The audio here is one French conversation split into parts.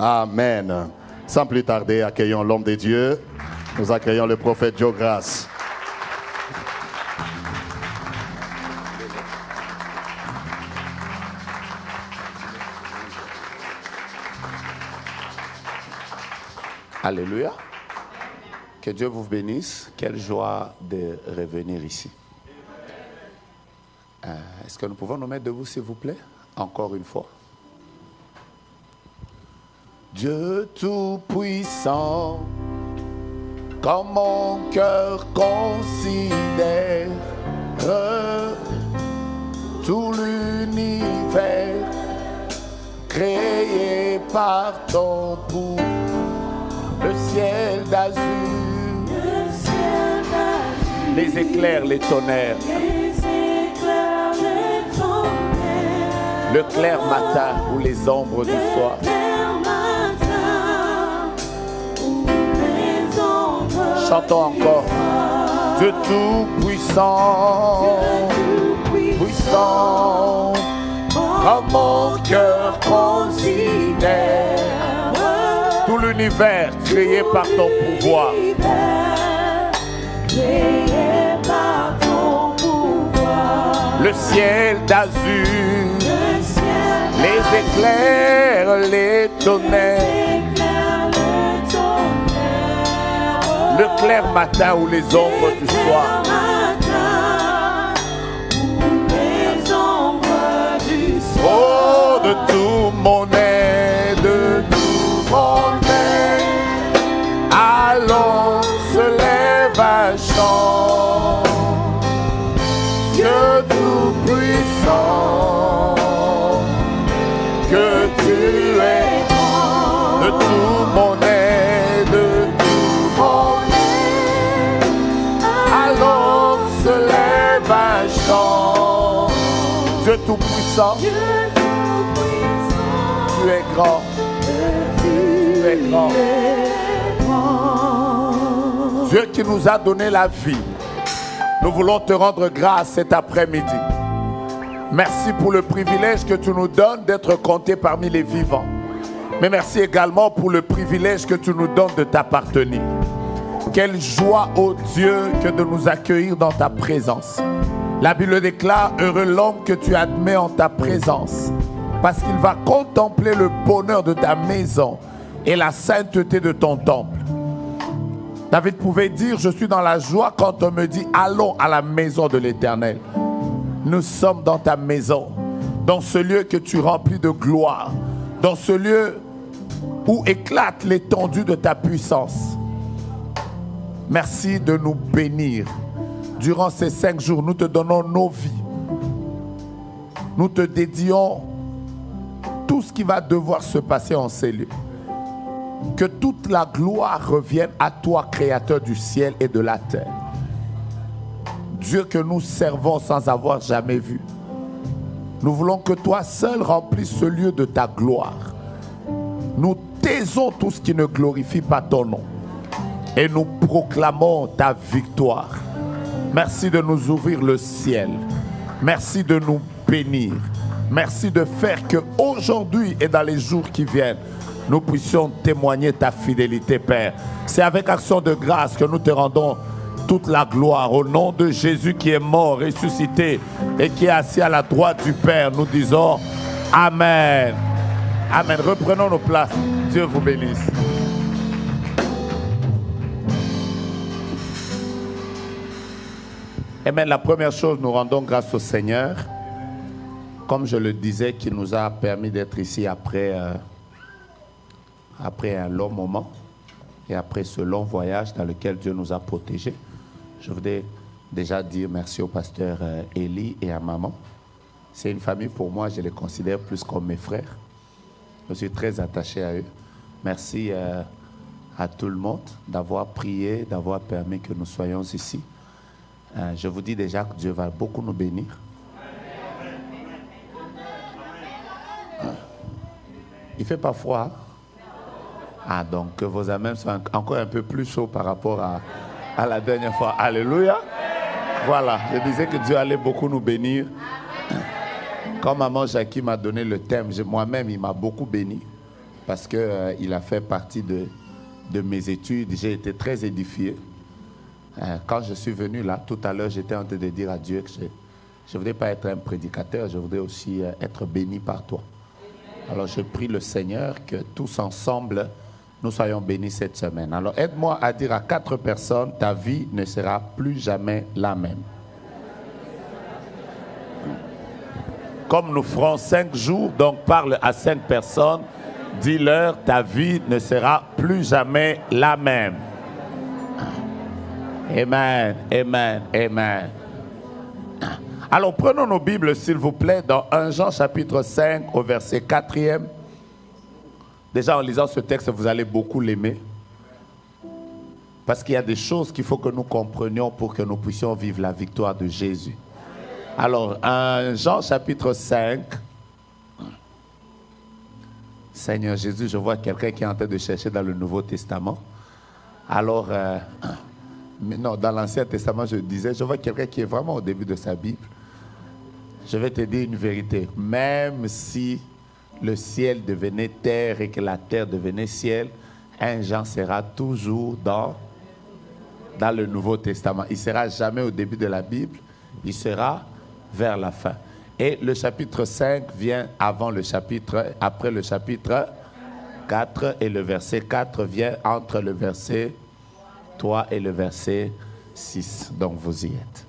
Amen. Sans plus tarder, accueillons l'homme de Dieu. Nous accueillons le prophète Joe Grace. Alléluia. Que Dieu vous bénisse. Quelle joie de revenir ici. Est-ce que nous pouvons nous mettre debout, s'il vous plaît? Encore une fois. Dieu Tout-Puissant, comme mon cœur considère tout l'univers créé par ton pouvoir. Le ciel d'azur, les éclairs, les tonnerres, le clair matin ou les ombres du soir. Chantons encore. Dieu Tout-Puissant, puissant, comme mon cœur considère tout l'univers créé par ton pouvoir. Le ciel d'azur, les éclairs, les tonnerres, le clair matin ou les ombres du soir. Oh, de tout mon aide, de tout mon aide, allons se lève un chant. Dieu Tout-Puissant, que tu es de tout mon aide, de tout mon aide, allons se lève un chant. Dieu Tout-Puissant, tu es grand, tu es grand. Dieu qui nous a donné la vie, nous voulons te rendre grâce cet après-midi. Merci pour le privilège que tu nous donnes d'être comptés parmi les vivants. Mais merci également pour le privilège que tu nous donnes de t'appartenir. Quelle joie, ô Dieu, que de nous accueillir dans ta présence. La Bible déclare, heureux l'homme que tu admets en ta présence, parce qu'il va contempler le bonheur de ta maison et la sainteté de ton temple. David pouvait dire, je suis dans la joie quand on me dit, allons à la maison de l'Éternel. Nous sommes dans ta maison, dans ce lieu que tu remplis de gloire, dans ce lieu où éclate l'étendue de ta puissance. Merci de nous bénir. Durant ces 5 jours, nous te donnons nos vies. Nous te dédions tout ce qui va devoir se passer en ces lieux. Que toute la gloire revienne à toi, Créateur du ciel et de la terre. Dieu que nous servons sans avoir jamais vu. Nous voulons que toi seul remplisses ce lieu de ta gloire. Nous taisons tout ce qui ne glorifie pas ton nom. Et nous proclamons ta victoire. Merci de nous ouvrir le ciel. Merci de nous bénir. Merci de faire qu'aujourd'hui et dans les jours qui viennent, nous puissions témoigner ta fidélité, Père. C'est avec action de grâce que nous te rendons toute la gloire. Au nom de Jésus qui est mort, ressuscité et qui est assis à la droite du Père, nous disons Amen. Amen. Reprenons nos places. Dieu vous bénisse. Amen. La première chose, nous rendons grâce au Seigneur. Comme je le disais, qui nous a permis d'être ici après un long moment et après ce long voyage dans lequel Dieu nous a protégés. Je voudrais déjà dire merci au pasteur Élie et à maman. C'est une famille pour moi, je les considère plus comme mes frères. Je suis très attaché à eux. Merci à tout le monde d'avoir prié, d'avoir permis que nous soyons ici. Je vous dis déjà que Dieu va beaucoup nous bénir. Il fait pas froid. Ah, donc que vos amens soient encore un peu plus chauds par rapport à la dernière fois. Alléluia. Voilà, je disais que Dieu allait beaucoup nous bénir. Quand maman Jackie m'a donné le thème, moi-même, il m'a beaucoup béni. parce qu'il a fait partie de mes études. J'ai été très édifié. Quand je suis venu là, tout à l'heure, j'étais en train de dire à Dieu que je ne voudrais pas être un prédicateur, je voudrais aussi être béni par toi. Alors je prie le Seigneur que tous ensemble, nous soyons bénis cette semaine. Alors aide-moi à dire à 4 personnes, ta vie ne sera plus jamais la même. Comme nous ferons 5 jours, donc parle à 5 personnes, dis-leur, ta vie ne sera plus jamais la même. Amen, amen, amen. Alors prenons nos Bibles s'il vous plaît dans 1 Jean chapitre 5 au verset 4e. Déjà en lisant ce texte vous allez beaucoup l'aimer. Parce qu'il y a des choses qu'il faut que nous comprenions pour que nous puissions vivre la victoire de Jésus. Alors 1 Jean chapitre 5. Seigneur Jésus, je vois quelqu'un qui est en train de chercher dans le Nouveau Testament. Alors, mais non, dans l'Ancien Testament, je disais, je vois quelqu'un qui est vraiment au début de sa Bible. Je vais te dire une vérité. Même si le ciel devenait terre et que la terre devenait ciel, un Jean sera toujours dans le Nouveau Testament. Il ne sera jamais au début de la Bible, il sera vers la fin. Et le chapitre 5 vient après le chapitre 4, et le verset 4 vient entre le verset 3 et le verset 6. Donc vous y êtes.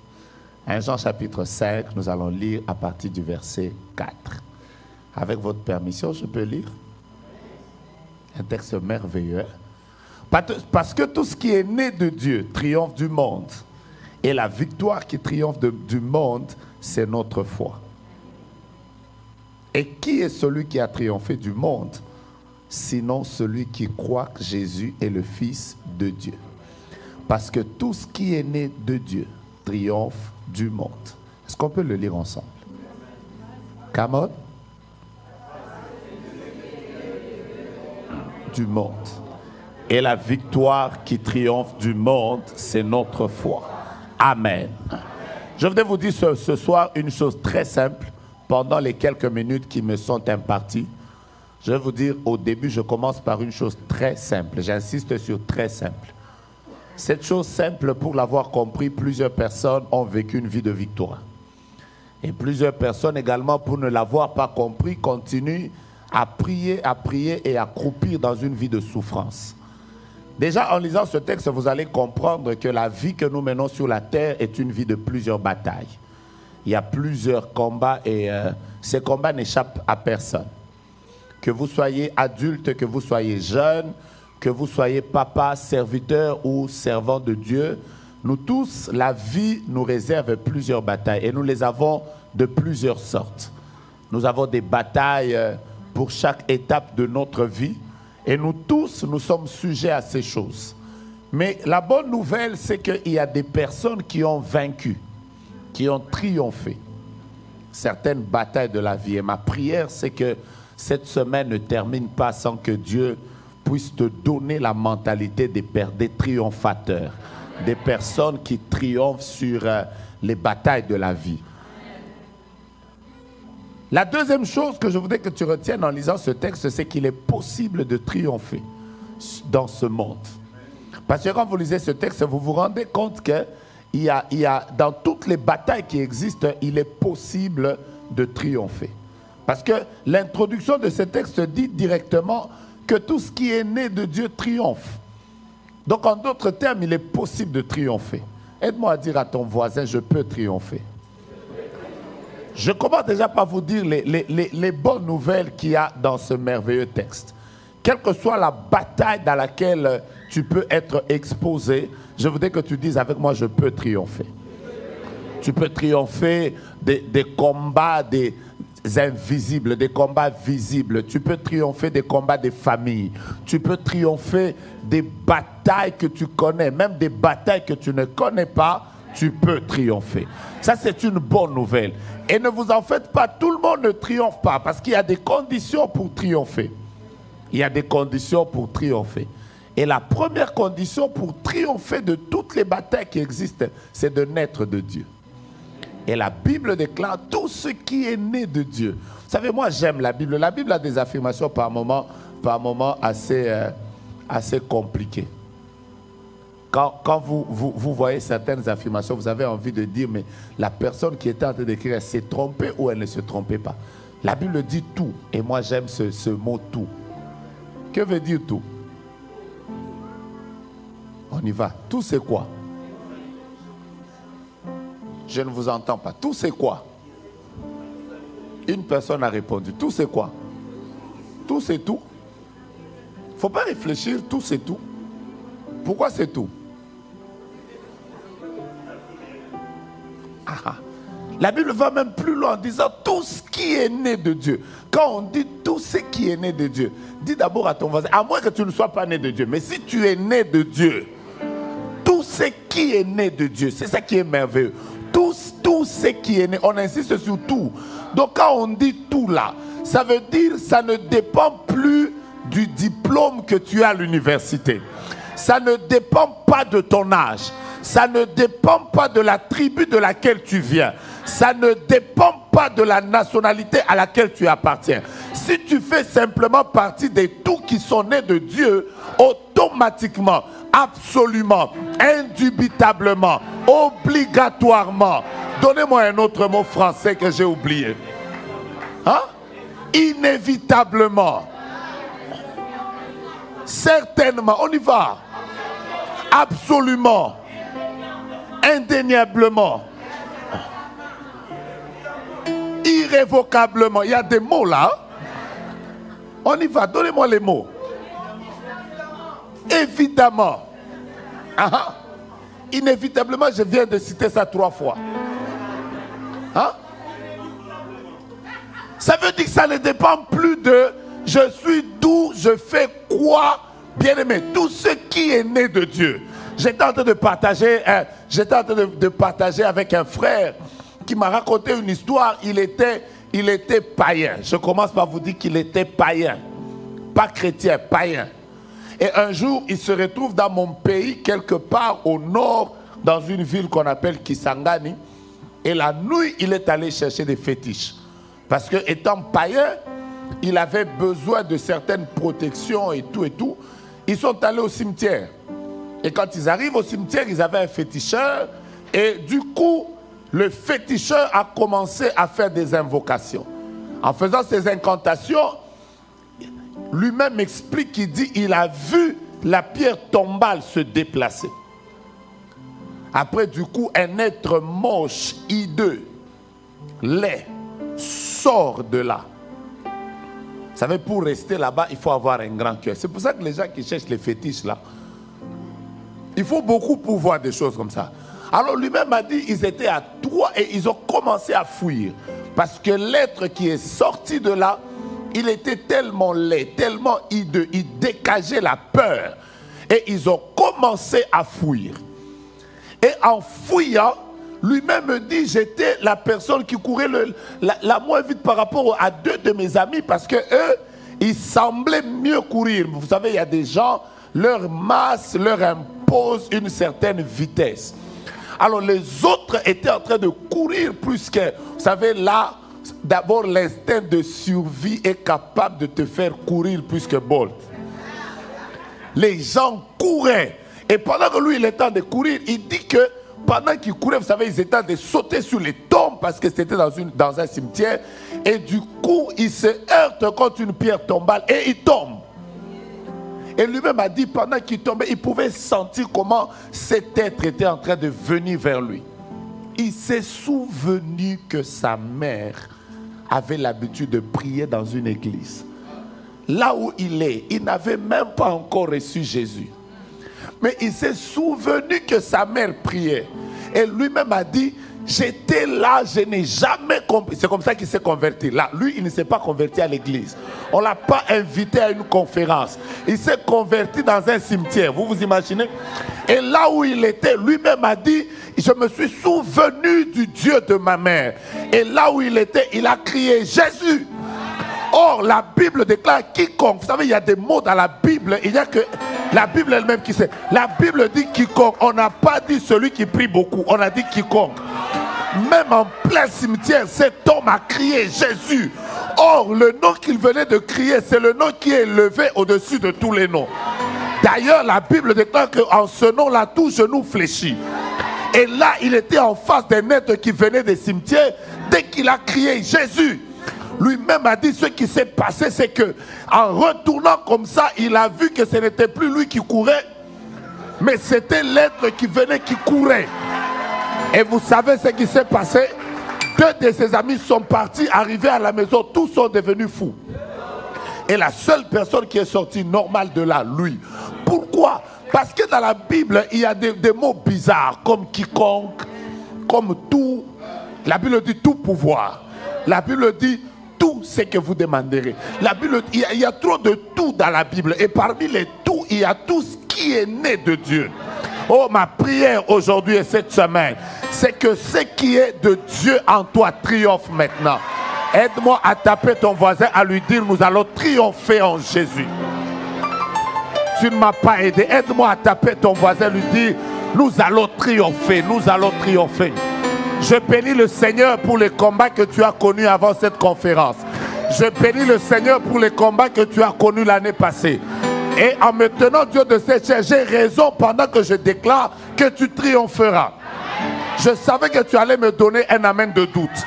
1 Jean chapitre 5, nous allons lire à partir du verset 4. Avec votre permission, je peux lire? Un texte merveilleux. Parce que tout ce qui est né de Dieu triomphe du monde. Et la victoire qui triomphe du monde, c'est notre foi. Et qui est celui qui a triomphé du monde, sinon celui qui croit que Jésus est le Fils de Dieu? Parce que tout ce qui est né de Dieu triomphe du monde. Est-ce qu'on peut le lire ensemble? Come on. Du monde. Et la victoire qui triomphe du monde, c'est notre foi. Amen. Je voudrais vous dire ce soir une chose très simple pendant les quelques minutes qui me sont imparties. Je vais vous dire au début, je commence par une chose très simple. J'insiste sur très simple. Cette chose simple, pour l'avoir compris, plusieurs personnes ont vécu une vie de victoire. Et plusieurs personnes également, pour ne l'avoir pas compris, continuent à prier et à croupir dans une vie de souffrance. Déjà, en lisant ce texte, vous allez comprendre que la vie que nous menons sur la terre est une vie de plusieurs batailles. Il y a plusieurs combats et ces combats n'échappent à personne. Que vous soyez adulte, que vous soyez jeune, que vous soyez papa, serviteur ou servant de Dieu, nous tous, la vie nous réserve plusieurs batailles et nous les avons de plusieurs sortes. Nous avons des batailles pour chaque étape de notre vie et nous tous, nous sommes sujets à ces choses. Mais la bonne nouvelle, c'est qu'il y a des personnes qui ont vaincu, qui ont triomphé certaines batailles de la vie. Et ma prière, c'est que cette semaine ne termine pas sans que Dieu puisse te donner la mentalité des triomphateurs, des personnes qui triomphent sur les batailles de la vie. La deuxième chose que je voudrais que tu retiennes en lisant ce texte, c'est qu'il est possible de triompher dans ce monde. Parce que quand vous lisez ce texte, vous vous rendez compte qu'il y a dans toutes les batailles qui existent, il est possible de triompher. Parce que l'introduction de ce texte dit directement que tout ce qui est né de Dieu triomphe. Donc en d'autres termes, il est possible de triompher. Aide-moi à dire à ton voisin, je peux triompher. Je commence déjà par vous dire les bonnes nouvelles qu'il y a dans ce merveilleux texte. Quelle que soit la bataille dans laquelle tu peux être exposé, je voudrais que tu dises avec moi, je peux triompher. Tu peux triompher des combats des invisibles, des combats visibles. Tu peux triompher des combats des familles. Tu peux triompher des batailles que tu connais, même des batailles que tu ne connais pas, tu peux triompher. Ça, c'est une bonne nouvelle. Et ne vous en faites pas, tout le monde ne triomphe pas parce qu'il y a des conditions pour triompher. Il y a des conditions pour triompher. Et la première condition pour triompher de toutes les batailles qui existent, c'est de naître de Dieu. Et la Bible déclare tout ce qui est né de Dieu. Vous savez, moi j'aime la Bible. La Bible a des affirmations par moments par moments assez compliqué. Quand vous voyez certaines affirmations, vous avez envie de dire, mais la personne qui était en train d'écrire, elle s'est trompée ou elle ne se trompait pas? La Bible dit tout, et moi j'aime ce mot tout. Que veut dire tout? On y va. Tout c'est quoi? Je ne vous entends pas. Tout c'est quoi? Une personne a répondu. Tout c'est quoi? Tout c'est tout. Il ne faut pas réfléchir, tout c'est tout. Pourquoi c'est tout? La Bible va même plus loin en disant tout ce qui est né de Dieu. Quand on dit tout ce qui est né de Dieu, dis d'abord à ton voisin, à moins que tu ne sois pas né de Dieu, mais si tu es né de Dieu, tout ce qui est né de Dieu, c'est ça qui est merveilleux. Tout ce qui est né, on insiste sur tout. Donc quand on dit tout là, ça veut dire ça ne dépend plus du diplôme que tu as à l'université. Ça ne dépend pas de ton âge. Ça ne dépend pas de la tribu de laquelle tu viens. Ça ne dépend pas de la nationalité à laquelle tu appartiens. Si tu fais simplement partie des tout qui sont nés de Dieu, automatiquement, absolument, indubitablement, obligatoirement. Donnez-moi un autre mot français que j'ai oublié. Hein? Inévitablement. Certainement. On y va. Absolument. Indéniablement. Irrévocablement. Il y a des mots là. On y va. Donnez-moi les mots. Évidemment. Aha. Inévitablement, je viens de citer ça 3 fois. Hein? Ça veut dire que ça ne dépend plus de je suis d'où, je fais quoi. Bien aimé, tout ce qui est né de Dieu. J'étais en train de partager, avec un frère qui m'a raconté une histoire. Il était païen. Je commence par vous dire qu'il était païen. Pas chrétien, païen. Et un jour, il se retrouve dans mon pays, quelque part au nord, dans une ville qu'on appelle Kisangani. Et la nuit, il est allé chercher des fétiches. Parce que, étant païen, il avait besoin de certaines protections et tout et tout. Ils sont allés au cimetière. Et quand ils arrivent au cimetière, ils avaient un féticheur. Et du coup, le féticheur a commencé à faire des invocations. En faisant ces incantations, lui-même explique qu'il dit il a vu la pierre tombale se déplacer. Après, du coup, un être moche, hideux, laid, sort de là. Vous savez, pour rester là-bas, il faut avoir un grand cœur. C'est pour ça que les gens qui cherchent les fétiches là, il faut beaucoup pour voir des choses comme ça. Alors lui-même a dit, ils étaient à 3 et ils ont commencé à fuir. Parce que l'être qui est sorti de là, il était tellement laid, tellement hideux, il dégageait la peur. Et ils ont commencé à fuir. Et en fouillant, lui-même me dit, j'étais la personne qui courait la moins vite par rapport à 2 de mes amis parce que eux, ils semblaient mieux courir. Vous savez, il y a des gens, leur masse leur impose une certaine vitesse. Alors les autres étaient en train de courir plus que, vous savez, là, d'abord l'instinct de survie est capable de te faire courir plus que Bolt. Les gens couraient. Et pendant que lui, il était en train de courir, il dit que pendant qu'il courait, vous savez, ils étaient en train de sauter sur les tombes parce que c'était dans un cimetière. Et du coup, il se heurte contre une pierre tombale et il tombe. Et lui-même a dit, pendant qu'il tombait, il pouvait sentir comment cet être était en train de venir vers lui. Il s'est souvenu que sa mère avait l'habitude de prier dans une église. Là où il est, il n'avait même pas encore reçu Jésus. Mais il s'est souvenu que sa mère priait. Et lui-même a dit, j'étais là, je n'ai jamais compris. C'est comme ça qu'il s'est converti. Là, lui, il ne s'est pas converti à l'église. On ne l'a pas invité à une conférence. Il s'est converti dans un cimetière. Vous vous imaginez? Et là où il était, lui-même a dit, je me suis souvenu du Dieu de ma mère. Et là où il était, il a crié, Jésus! Or, la Bible déclare quiconque. Vous savez, il y a des mots dans la Bible. Il n'y a que la Bible elle-même qui sait. La Bible dit quiconque. On n'a pas dit celui qui prie beaucoup. On a dit quiconque. Même en plein cimetière, cet homme a crié Jésus. Or, le nom qu'il venait de crier, c'est le nom qui est élevé au-dessus de tous les noms. D'ailleurs, la Bible déclare qu'en ce nom-là, tout genou fléchit. Et là, il était en face d'un être qui venait des cimetières. Dès qu'il a crié Jésus, lui-même a dit ce qui s'est passé, c'est que en retournant comme ça, il a vu que ce n'était plus lui qui courait, mais c'était l'être qui venait qui courait. Et vous savez ce qui s'est passé? Deux de ses amis sont partis, arrivés à la maison, tous sont devenus fous. Et la seule personne qui est sortie normale de là, lui. Pourquoi? Parce que dans la Bible, il y a des mots bizarres, comme quiconque, comme tout. La Bible dit tout pouvoir. La Bible dit tout ce que vous demanderez. La Bible, il y a trop de tout dans la Bible. Et parmi les tout, il y a tout ce qui est né de Dieu. Oh, ma prière aujourd'hui et cette semaine, c'est que ce qui est de Dieu en toi triomphe maintenant. Aide-moi à taper ton voisin, à lui dire nous allons triompher en Jésus. Tu ne m'as pas aidé. Aide-moi à taper ton voisin, lui dire nous allons triompher, nous allons triompher. Je bénis le Seigneur pour les combats que tu as connus avant cette conférence. Je bénis le Seigneur pour les combats que tu as connus l'année passée. Et en me tenant Dieu de cette chair, j'ai raison pendant que je déclare que tu triompheras. Je savais que tu allais me donner un amen de doute.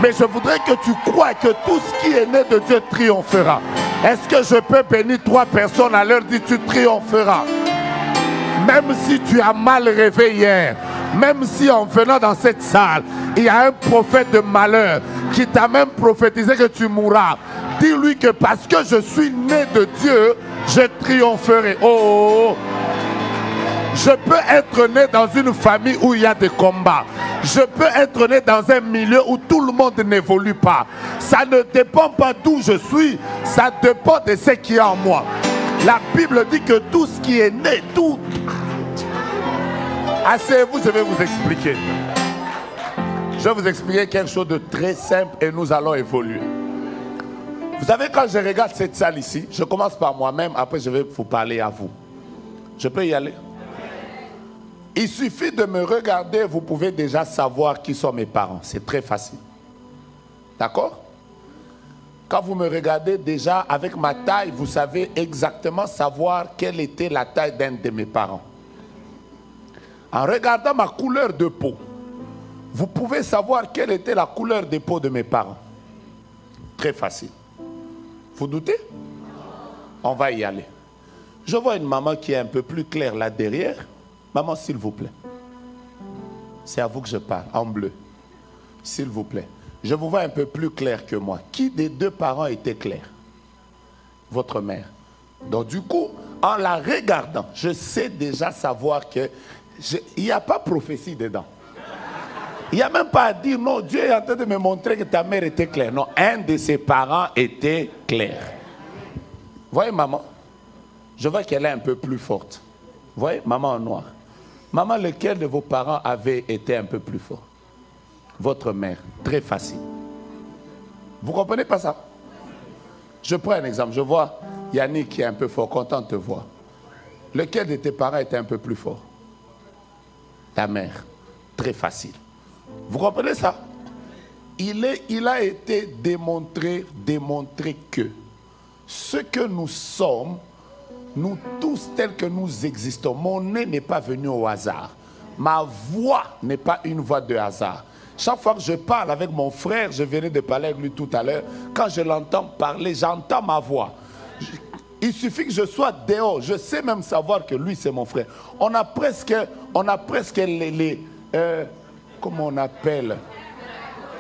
Mais je voudrais que tu crois que tout ce qui est né de Dieu triomphera. Est-ce que je peux bénir 3 personnes à leur dire tu triompheras? Même si tu as mal rêvé hier, même si en venant dans cette salle, il y a un prophète de malheur qui t'a même prophétisé que tu mourras, dis-lui que parce que je suis né de Dieu, je triompherai. Oh! Je peux être né dans une famille où il y a des combats. Je peux être né dans un milieu où tout le monde n'évolue pas. Ça ne dépend pas d'où je suis, ça dépend de ce qui est en moi. La Bible dit que tout ce qui est né, tout... Asseyez-vous, je vais vous expliquer. Je vais vous expliquer quelque chose de très simple et nous allons évoluer. Vous savez, quand je regarde cette salle ici, je commence par moi-même, après je vais vous parler à vous. Je peux y aller? Il suffit de me regarder, vous pouvez déjà savoir qui sont mes parents. C'est très facile. D'accord? Quand vous me regardez déjà avec ma taille, vous savez exactement savoir quelle était la taille d'un de mes parents. En regardant ma couleur de peau, vous pouvez savoir quelle était la couleur de peau de mes parents. Très facile. Vous doutez? On va y aller. Je vois une maman qui est un peu plus claire là derrière. Maman, s'il vous plaît. C'est à vous que je parle, en bleu. S'il vous plaît. Je vous vois un peu plus clair que moi. Qui des 2 parents était clair? Votre mère. Donc du coup, en la regardant, je sais déjà savoir que il n'y a pas prophétie dedans. Il n'y a même pas à dire non, Dieu est en train de me montrer que ta mère était claire. Non, un de ses parents était clair. Voyez maman, je vois qu'elle est un peu plus forte. Voyez, maman en noir. Maman, lequel de vos parents avait été un peu plus fort? Votre mère. Très facile. Vous ne comprenez pas ça? Je prends un exemple. Je vois Yannick qui est un peu fort, content de te voir. Lequel de tes parents était un peu plus fort? Ta mère. Très facile. Vous comprenez ça? Il a été démontré que ce que nous sommes, nous tous tels que nous existons, mon nez n'est pas venu au hasard. Ma voix n'est pas une voix de hasard. Chaque fois que je parle avec mon frère, je venais de parler avec lui tout à l'heure, quand je l'entends parler, j'entends ma voix. Il suffit que je sois dehors, je sais même savoir que lui c'est mon frère. On a presque comment on appelle?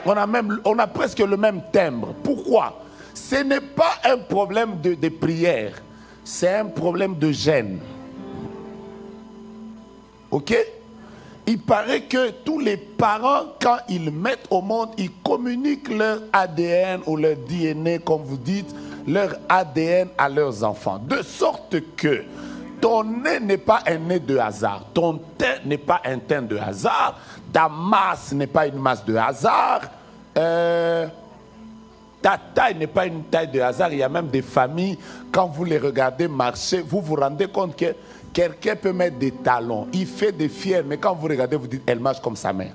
On a presque le même timbre. Pourquoi? Ce n'est pas un problème de prière. C'est un problème de gène. Ok? Il paraît que tous les parents, quand ils mettent au monde, ils communiquent leur ADN ou leur DNA, comme vous dites, leur ADN à leurs enfants. De sorte que ton nez n'est pas un nez de hasard. Ton teint n'est pas un teint de hasard. Ta masse n'est pas une masse de hasard. Ta taille n'est pas une taille de hasard. Il y a même des familles, quand vous les regardez marcher, vous vous rendez compte que quelqu'un peut mettre des talons. Il fait des fiers, mais quand vous regardez, vous dites, elle marche comme sa mère.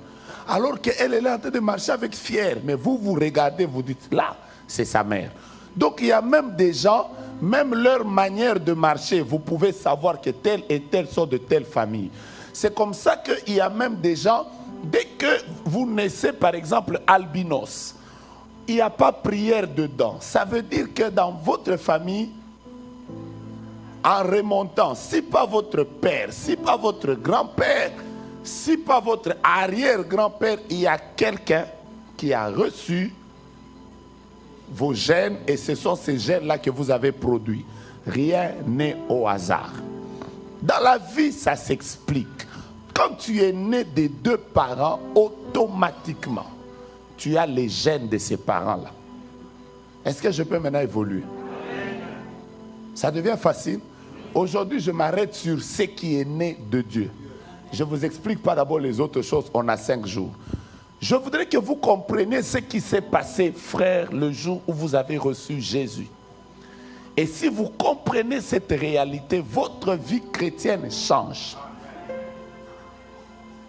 Alors qu'elle est là en train de marcher avec fier. Mais vous regardez, vous dites, là, c'est sa mère. Donc il y a même des gens, même leur manière de marcher, vous pouvez savoir que telle et telle sont de telle famille. C'est comme ça qu'il y a même des gens, dès que vous naissez par exemple albinos, il n'y a pas prière dedans. Ça veut dire que dans votre famille, en remontant, si pas votre père, si pas votre grand-père, si pas votre arrière-grand-père, il y a quelqu'un qui a reçu vos gènes et ce sont ces gènes-là que vous avez produits. Rien n'est au hasard. Dans la vie, ça s'explique. Quand tu es né des deux parents, automatiquement, tu as les gènes de ces parents-là. Est-ce que je peux maintenant évoluer? Ça devient facile. Aujourd'hui, je m'arrête sur ce qui est né de Dieu. Je ne vous explique pas d'abord les autres choses, on a 5 jours. Je voudrais que vous compreniez ce qui s'est passé, frère, le jour où vous avez reçu Jésus. Et si vous comprenez cette réalité, votre vie chrétienne change.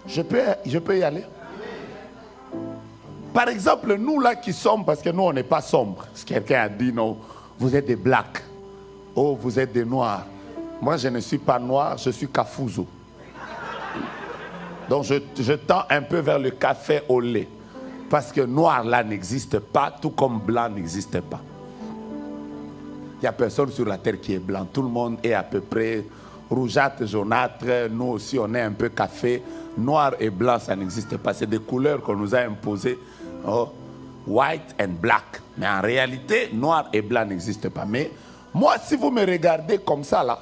Je peux y aller? Par exemple, nous là qui sommes, parce que nous on n'est pas sombres. Quelqu'un a dit non, vous êtes des blacks. Oh, vous êtes des noirs. Moi je ne suis pas noir, je suis Kafuzo. Donc je tends un peu vers le café au lait. Parce que noir là n'existe pas, tout comme blanc n'existe pas. Il n'y a personne sur la terre qui est blanc. Tout le monde est à peu près rougeâtre, jaunâtre. Nous aussi on est un peu café. Noir et blanc ça n'existe pas. C'est des couleurs qu'on nous a imposées. Oh, white and black. Mais en réalité, noir et blanc n'existent pas. Mais moi si vous me regardez comme ça là,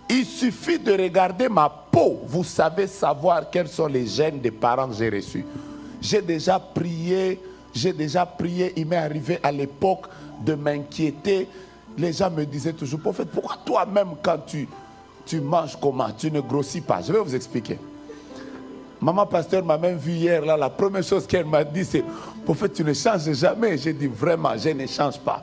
il suffit de regarder ma peau. Vous savez savoir quels sont les gènes des parents que j'ai reçus. J'ai déjà prié. Il m'est arrivé à l'époque de m'inquiéter. Les gens me disaient toujours, prophète, pourquoi toi-même quand tu manges comment? Tu ne grossis pas. Je vais vous expliquer. Maman pasteur m'a même vu hier là. La première chose qu'elle m'a dit c'est, prophète, tu ne changes jamais. J'ai dit vraiment, je ne change pas.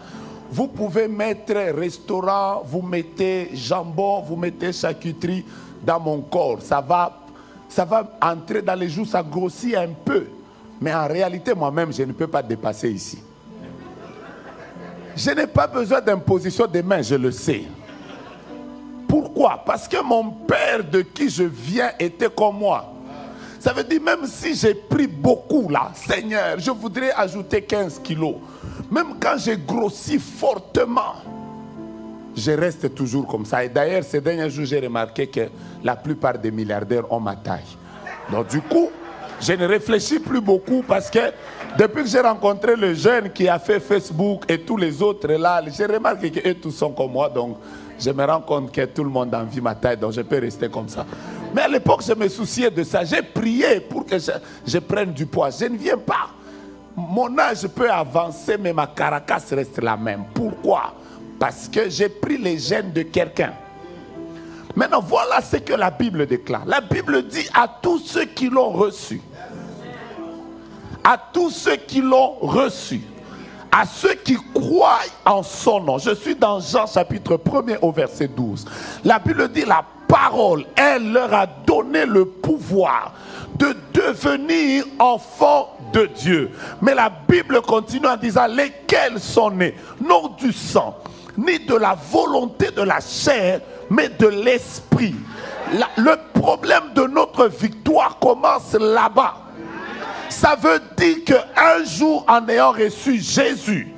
Vous pouvez mettre restaurant, vous mettez jambon, vous mettez charcuterie dans mon corps. Ça va entrer dans les joues, ça grossit un peu. Mais en réalité, moi-même, je ne peux pas dépasser ici. Je n'ai pas besoin d'imposition des mains, je le sais. Pourquoi? Parce que mon père de qui je viens était comme moi. Ça veut dire même si j'ai pris beaucoup là, Seigneur, je voudrais ajouter 15 kilos. Même quand j'ai grossi fortement, je reste toujours comme ça. Et d'ailleurs, ces derniers jours, j'ai remarqué que la plupart des milliardaires ont ma taille. Donc du coup, je ne réfléchis plus beaucoup parce que depuis que j'ai rencontré le jeune qui a fait Facebook et tous les autres là, j'ai remarqué qu'eux tous sont comme moi. Donc je me rends compte que tout le monde envie ma taille, donc je peux rester comme ça. Mais à l'époque, je me souciais de ça. J'ai prié pour que je prenne du poids. Je ne viens pas. Mon âge peut avancer, mais ma caracasse reste la même. Pourquoi? Parce que j'ai pris les gènes de quelqu'un. Maintenant, voilà ce que la Bible déclare. La Bible dit à tous ceux qui l'ont reçu. À tous ceux qui l'ont reçu. À ceux qui croient en son nom. Je suis dans Jean chapitre 1er au verset 12. La Bible dit la parole, elle leur a donné le pouvoir de devenir enfants de Dieu. Mais la Bible continue en disant lesquels sont nés, non du sang, ni de la volonté de la chair, mais de l'esprit. Le problème de notre victoire commence là-bas. Ça veut dire qu'un jour, en ayant reçu Jésus,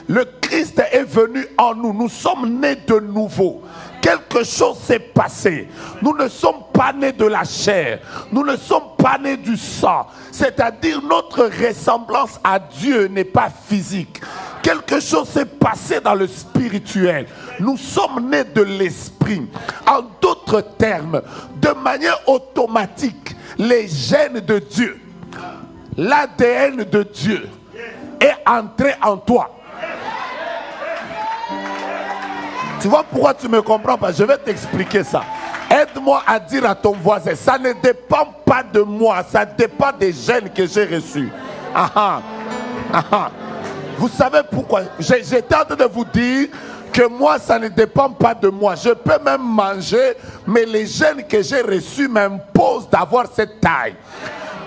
le Christ est venu en nous. Nous sommes nés de nouveau. Quelque chose s'est passé. Nous ne sommes pas nés de la chair. Nous ne sommes pas nés du sang. C'est-à-dire notre ressemblance à Dieu n'est pas physique. Quelque chose s'est passé dans le spirituel. Nous sommes nés de l'esprit. En d'autres termes, de manière automatique, les gènes de Dieu, l'ADN de Dieu est entré en toi. Tu vois pourquoi tu me comprends pas? Je vais t'expliquer ça. Aide-moi à dire à ton voisin, ça ne dépend pas de moi, ça dépend des gènes que j'ai reçus. Vous savez pourquoi? J'étais en train de vous dire que moi, ça ne dépend pas de moi. Je peux même manger, mais les gènes que j'ai reçus m'imposent d'avoir cette taille.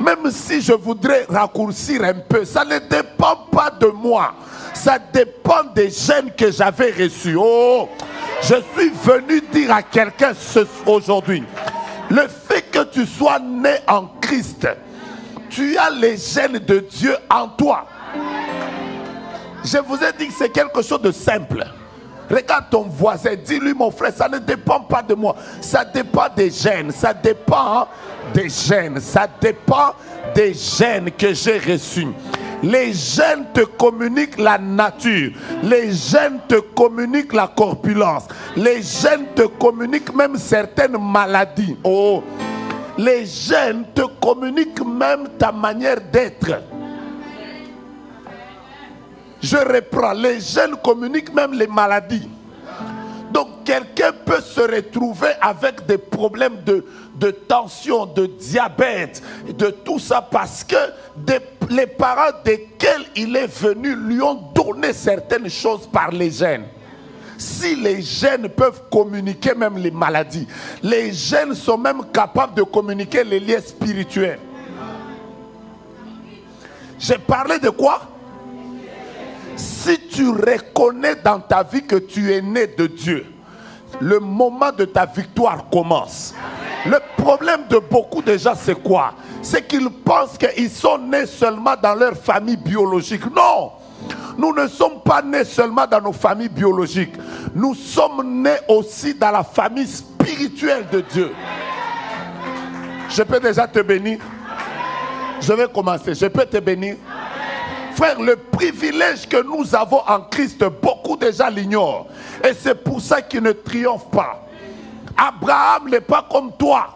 Même si je voudrais raccourcir un peu, ça ne dépend pas de moi. Ça dépend des gènes que j'avais reçus. Oh, je suis venu dire à quelqu'un aujourd'hui, le fait que tu sois né en Christ, tu as les gènes de Dieu en toi. Je vous ai dit que c'est quelque chose de simple. Regarde ton voisin, dis-lui mon frère, ça ne dépend pas de moi. Ça dépend des gènes, ça dépend des gènes, ça dépend des gènes que j'ai reçus. Les gènes te communiquent la nature. Les gènes te communiquent la corpulence. Les gènes te communiquent même certaines maladies. Oh, les gènes te communiquent même ta manière d'être. Je reprends, les gènes communiquent même les maladies. Donc quelqu'un peut se retrouver avec des problèmes de tension, de diabète, de tout ça parce que les parents desquels il est venu lui ont donné certaines choses par les gènes. Si les gènes peuvent communiquer même les maladies, les gènes sont même capables de communiquer les liens spirituels. J'ai parlé de quoi? Si tu reconnais dans ta vie que tu es né de Dieu, le moment de ta victoire commence. Le problème de beaucoup de gens, c'est quoi? C'est qu'ils pensent qu'ils sont nés seulement dans leur famille biologique. Non! Nous ne sommes pas nés seulement dans nos familles biologiques. Nous sommes nés aussi dans la famille spirituelle de Dieu. Je peux déjà te bénir? Je vais commencer. Je peux te bénir? Frère, le privilège que nous avons en Christ, beaucoup de gens l'ignorent. Et c'est pour ça qu'ils ne triomphent pas. Abraham n'est pas comme toi.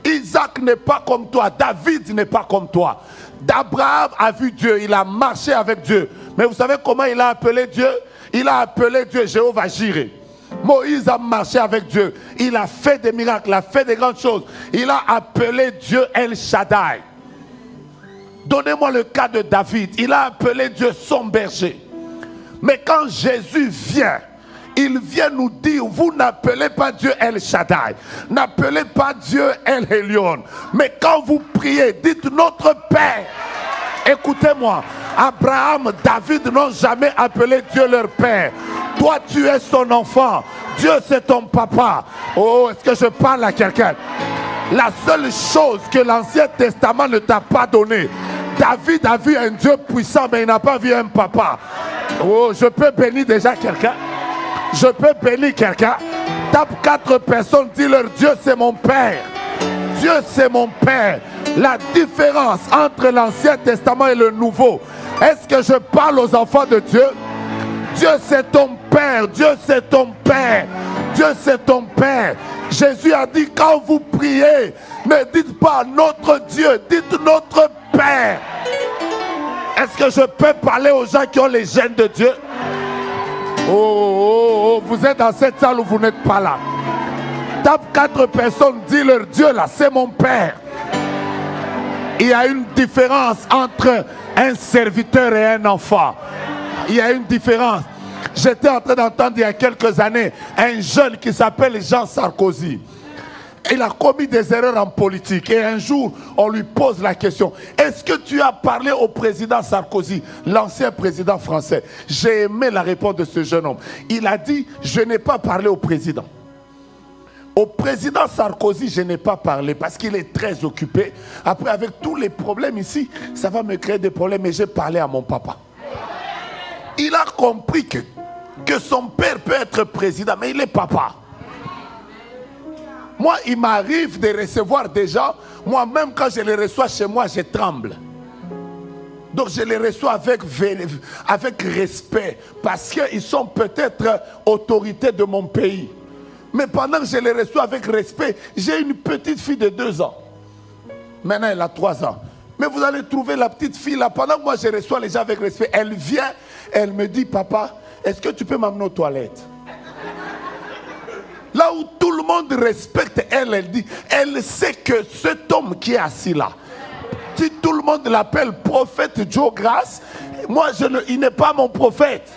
Isaac n'est pas comme toi. David n'est pas comme toi. Abraham a vu Dieu, il a marché avec Dieu. Mais vous savez comment il a appelé Dieu? Il a appelé Dieu Jéhovah Jireh. Moïse a marché avec Dieu. Il a fait des miracles, il a fait des grandes choses. Il a appelé Dieu El Shaddai. Donnez-moi le cas de David. Il a appelé Dieu son berger. Mais quand Jésus vient, il vient nous dire, vous n'appelez pas Dieu El Shaddai. N'appelez pas Dieu El Elyon. Mais quand vous priez, dites notre Père. Écoutez-moi. Abraham, David n'ont jamais appelé Dieu leur Père. Toi, tu es son enfant. Dieu, c'est ton papa. Oh, est-ce que je parle à quelqu'un? La seule chose que l'Ancien Testament ne t'a pas donnée. David a vu un Dieu puissant, mais il n'a pas vu un papa. Oh, je peux bénir déjà quelqu'un. Je peux bénir quelqu'un. Tape 4 personnes, dis leur Dieu c'est mon Père. Dieu c'est mon Père. La différence entre l'Ancien Testament et le Nouveau. Est-ce que je parle aux enfants de Dieu? Dieu c'est ton Père. Dieu c'est ton Père. Dieu c'est ton Père. Jésus a dit quand vous priez, ne dites pas notre Dieu, dites notre Père. Est-ce que je peux parler aux gens qui ont les gènes de Dieu? Oh, vous êtes dans cette salle ou vous n'êtes pas là? Tape 4 personnes, dis leur Dieu là, c'est mon Père. Il y a une différence entre un serviteur et un enfant. Il y a une différence. J'étais en train d'entendre il y a quelques années un jeune qui s'appelle Jean Sarkozy. Il a commis des erreurs en politique et un jour on lui pose la question, est-ce que tu as parlé au président Sarkozy, l'ancien président français? J'ai aimé la réponse de ce jeune homme. Il a dit, je n'ai pas parlé au président. Au président Sarkozy, je n'ai pas parlé parce qu'il est très occupé. Après, avec tous les problèmes ici, ça va me créer des problèmes, mais j'ai parlé à mon papa. Il a compris que son père peut être président, mais il est papa. Moi, il m'arrive de recevoir des gens. Moi-même, quand je les reçois chez moi, je tremble. Donc, je les reçois avec respect. Parce qu'ils sont peut-être autorités de mon pays. Mais pendant que je les reçois avec respect, j'ai une petite fille de 2 ans. Maintenant, elle a 3 ans. Mais vous allez trouver la petite fille là. Pendant que moi, je reçois les gens avec respect, elle vient, elle me dit, papa, est-ce que tu peux m'amener aux toilettes? Là où tout le monde respecte elle, elle dit, elle sait que cet homme qui est assis là, si tout le monde l'appelle prophète Joe Grace, moi il n'est pas mon prophète.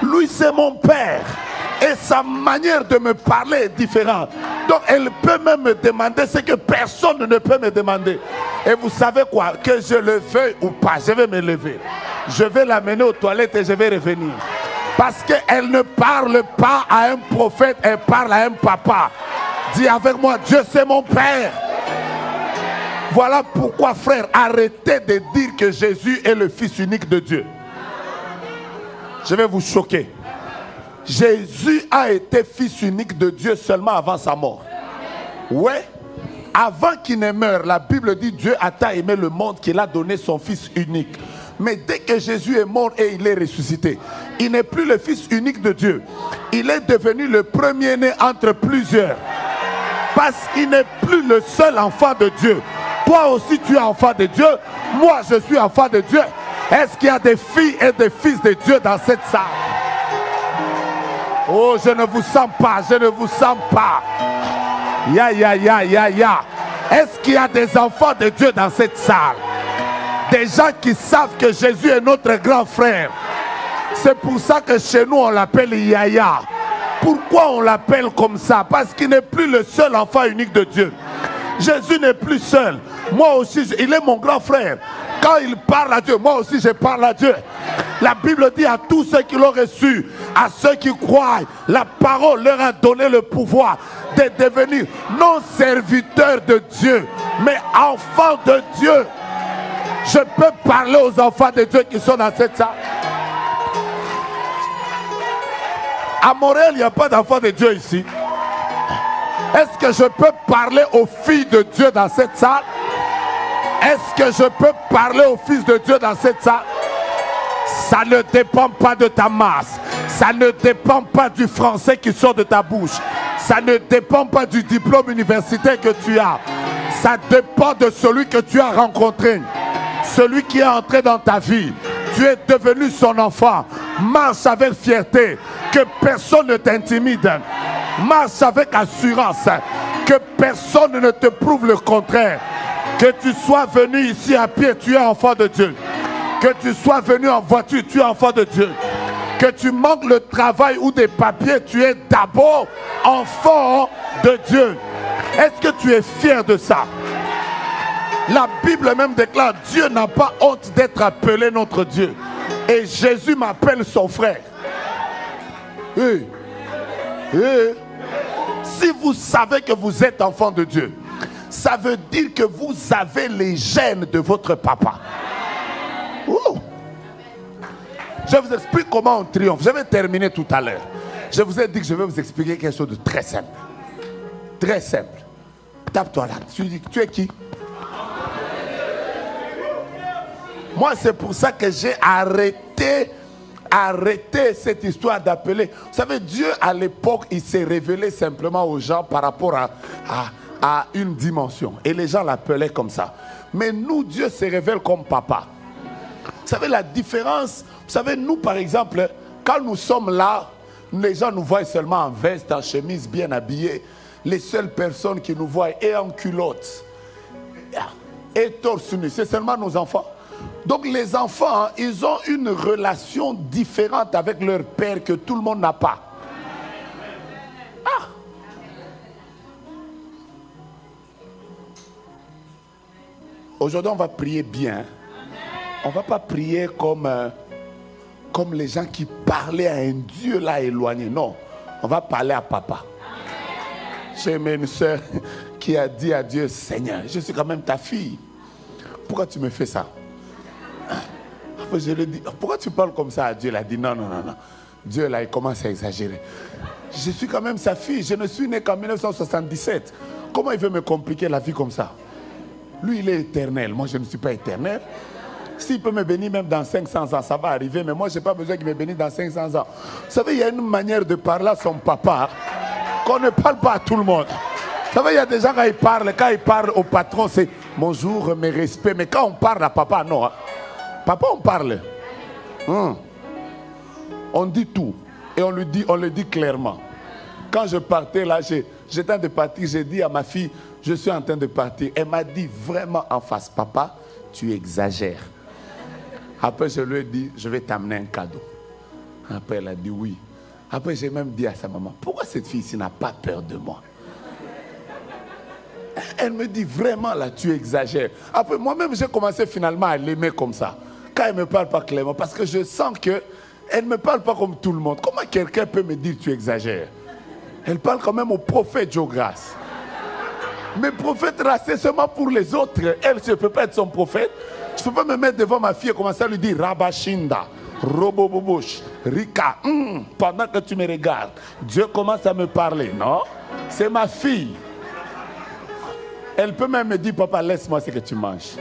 Lui c'est mon père. Et sa manière de me parler est différente. Donc elle peut même me demander ce que personne ne peut me demander. Et vous savez quoi? Que je le veuille ou pas, je vais me lever. Je vais l'amener aux toilettes et je vais revenir. Parce qu'elle ne parle pas à un prophète, elle parle à un papa. Dis avec moi, Dieu c'est mon Père. Voilà pourquoi, frère, arrêtez de dire que Jésus est le Fils unique de Dieu. Je vais vous choquer. Jésus a été Fils unique de Dieu seulement avant sa mort. Ouais. Avant qu'il ne meure, la Bible dit Dieu a tant aimé le monde qu'il a donné son Fils unique. Mais dès que Jésus est mort et il est ressuscité, il n'est plus le Fils unique de Dieu. Il est devenu le premier-né entre plusieurs. Parce qu'il n'est plus le seul enfant de Dieu. Toi aussi tu es enfant de Dieu. Moi je suis enfant de Dieu. Est-ce qu'il y a des filles et des fils de Dieu dans cette salle? Oh, je ne vous sens pas, je ne vous sens pas. Ya. Est-ce qu'il y a des enfants de Dieu dans cette salle? Des gens qui savent que Jésus est notre grand frère. C'est pour ça que chez nous on l'appelle Yaya. Pourquoi on l'appelle comme ça? Parce qu'il n'est plus le seul enfant unique de Dieu. Jésus n'est plus seul. Moi aussi, il est mon grand frère. Quand il parle à Dieu, moi aussi je parle à Dieu. La Bible dit à tous ceux qui l'ont reçu, à ceux qui croient, la parole leur a donné le pouvoir de devenir non serviteurs de Dieu, mais enfants de Dieu. Je peux parler aux enfants de Dieu qui sont dans cette salle. À Montréal, il n'y a pas d'enfants de Dieu ici. Est-ce que je peux parler aux filles de Dieu dans cette salle? Est-ce que je peux parler aux fils de Dieu dans cette salle? Ça ne dépend pas de ta masse. Ça ne dépend pas du français qui sort de ta bouche. Ça ne dépend pas du diplôme universitaire que tu as. Ça dépend de celui que tu as rencontré. Celui qui est entré dans ta vie. Tu es devenu son enfant. Marche avec fierté. Que personne ne t'intimide. Marche avec assurance. Que personne ne te prouve le contraire. Que tu sois venu ici à pied, tu es enfant de Dieu. Que tu sois venu en voiture, tu es enfant de Dieu. Que tu manques le travail ou des papiers, tu es d'abord enfant de Dieu. Est-ce que tu es fier de ça? La Bible même déclare, Dieu n'a pas honte d'être appelé notre Dieu. Et Jésus m'appelle son frère. Si vous savez que vous êtes enfant de Dieu, ça veut dire que vous avez les gènes de votre papa. Ouh. Je vous explique comment on triomphe. Je vais terminer tout à l'heure. Je vous ai dit que je vais vous expliquer quelque chose de très simple. Très simple. Tape-toi là. Tu es qui? Moi, c'est pour ça que j'ai arrêté cette histoire d'appeler. Vous savez, Dieu, à l'époque, il s'est révélé simplement aux gens par rapport à une dimension. Et les gens l'appelaient comme ça. Mais nous, Dieu se révèle comme papa. Vous savez la différence? Vous savez, nous, par exemple, quand nous sommes là, les gens nous voient seulement en veste, en chemise, bien habillés. Les seules personnes qui nous voient et en culotte et torse nu, c'est seulement nos enfants. Donc les enfants, ils ont une relation différente avec leur père que tout le monde n'a pas. Aujourd'hui, on va prier bien. On ne va pas prier comme les gens qui parlaient à un Dieu là éloigné. Non, on va parler à papa. J'ai une soeur qui a dit à Dieu, Seigneur, je suis quand même ta fille. Pourquoi tu me fais ça? Après, je lui ai dit, pourquoi tu parles comme ça à Dieu? Il a dit, non. Dieu là, il commence à exagérer. Je suis quand même sa fille. Je ne suis né qu'en 1977. Comment il veut me compliquer la vie comme ça? Lui, il est éternel. Moi, je ne suis pas éternel. S'il peut me bénir même dans 500 ans, ça va arriver. Mais moi, je n'ai pas besoin qu'il me bénisse dans 500 ans. Vous savez, il y a une manière de parler à son papa qu'on ne parle pas à tout le monde. Vous savez, il y a des gens quand ils parlent au patron, c'est bonjour, mes respects. Mais quand on parle à papa, non. Hein. Papa, on parle. On dit tout. Et on le dit clairement. Quand je partais là, j'étais en train de partir, j'ai dit à ma fille, je suis en train de partir. Elle m'a dit vraiment en face, papa, tu exagères. Après, je lui ai dit, je vais t'amener un cadeau. Après, elle a dit oui. Après, j'ai même dit à sa maman, pourquoi cette fille-ci n'a pas peur de moi? Elle me dit, vraiment là, tu exagères. Après, moi-même, j'ai commencé finalement à l'aimer comme ça. quand elle ne me parle pas clairement, parce que je sens qu'elle ne me parle pas comme tout le monde. Comment quelqu'un peut me dire tu exagères? Elle parle quand même au prophète Jograce. Mais prophète là, c'est seulement pour les autres. Elle, je ne peux pas être son prophète. Je ne peux pas me mettre devant ma fille et commencer à lui dire Rabashinda, Robobobosh, Rika, pendant que tu me regardes. Dieu commence à me parler, non? C'est ma fille. Elle peut même me dire, papa, laisse-moi ce que tu manges.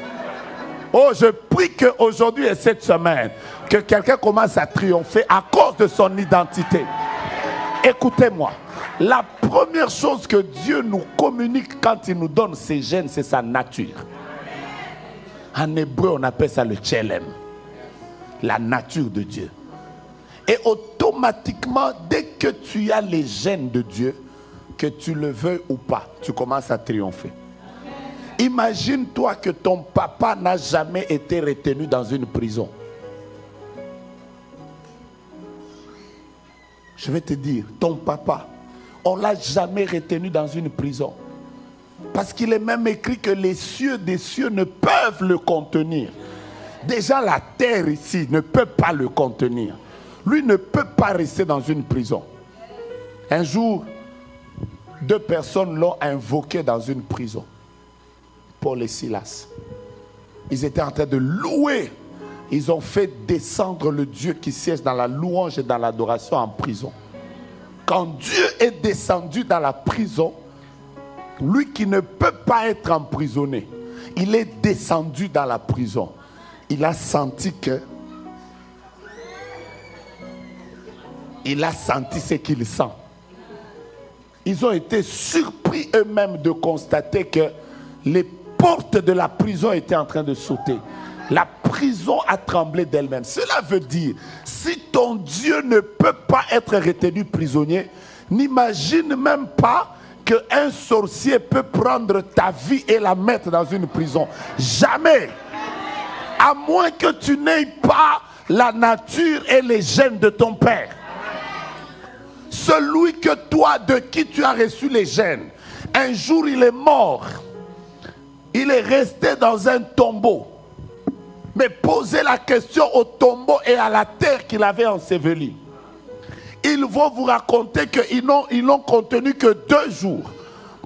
Oh, je prie qu'aujourd'hui et cette semaine, que quelqu'un commence à triompher à cause de son identité. Écoutez-moi. La première chose que Dieu nous communique quand il nous donne ses gènes, c'est sa nature. En hébreu, on appelle ça le tchelem. La nature de Dieu. Et automatiquement, dès que tu as les gènes de Dieu, que tu le veuilles ou pas, tu commences à triompher. Imagine-toi que ton papa n'a jamais été retenu dans une prison. Je vais te dire, ton papa, on ne l'a jamais retenu dans une prison. Parce qu'il est même écrit que les cieux des cieux ne peuvent le contenir. Déjà la terre ici ne peut pas le contenir. Lui ne peut pas rester dans une prison. Un jour, 2 personnes l'ont invoqué dans une prison. Paul et Silas. Ils étaient en train de louer. Ils ont fait descendre le Dieu qui siège dans la louange et dans l'adoration en prison. Quand Dieu est descendu dans la prison, lui qui ne peut pas être emprisonné, il est descendu dans la prison. Il a senti que... Il a senti ce qu'il sent. Ils ont été surpris eux-mêmes de constater que les portes de la prison étaient en train de sauter. La prison a tremblé d'elle-même. Cela veut dire, si ton Dieu ne peut pas être retenu prisonnier, n'imagine même pas qu'un sorcier peut prendre ta vie et la mettre dans une prison. Jamais. À moins que tu n'aies pas la nature et les gènes de ton père. Celui que toi, de qui tu as reçu les gènes, un jour il est mort. Il est resté dans un tombeau. Mais posez la question au tombeau et à la terre qu'il avait enseveli. Ils vont vous raconter qu'ils n'ont contenu que 2 jours.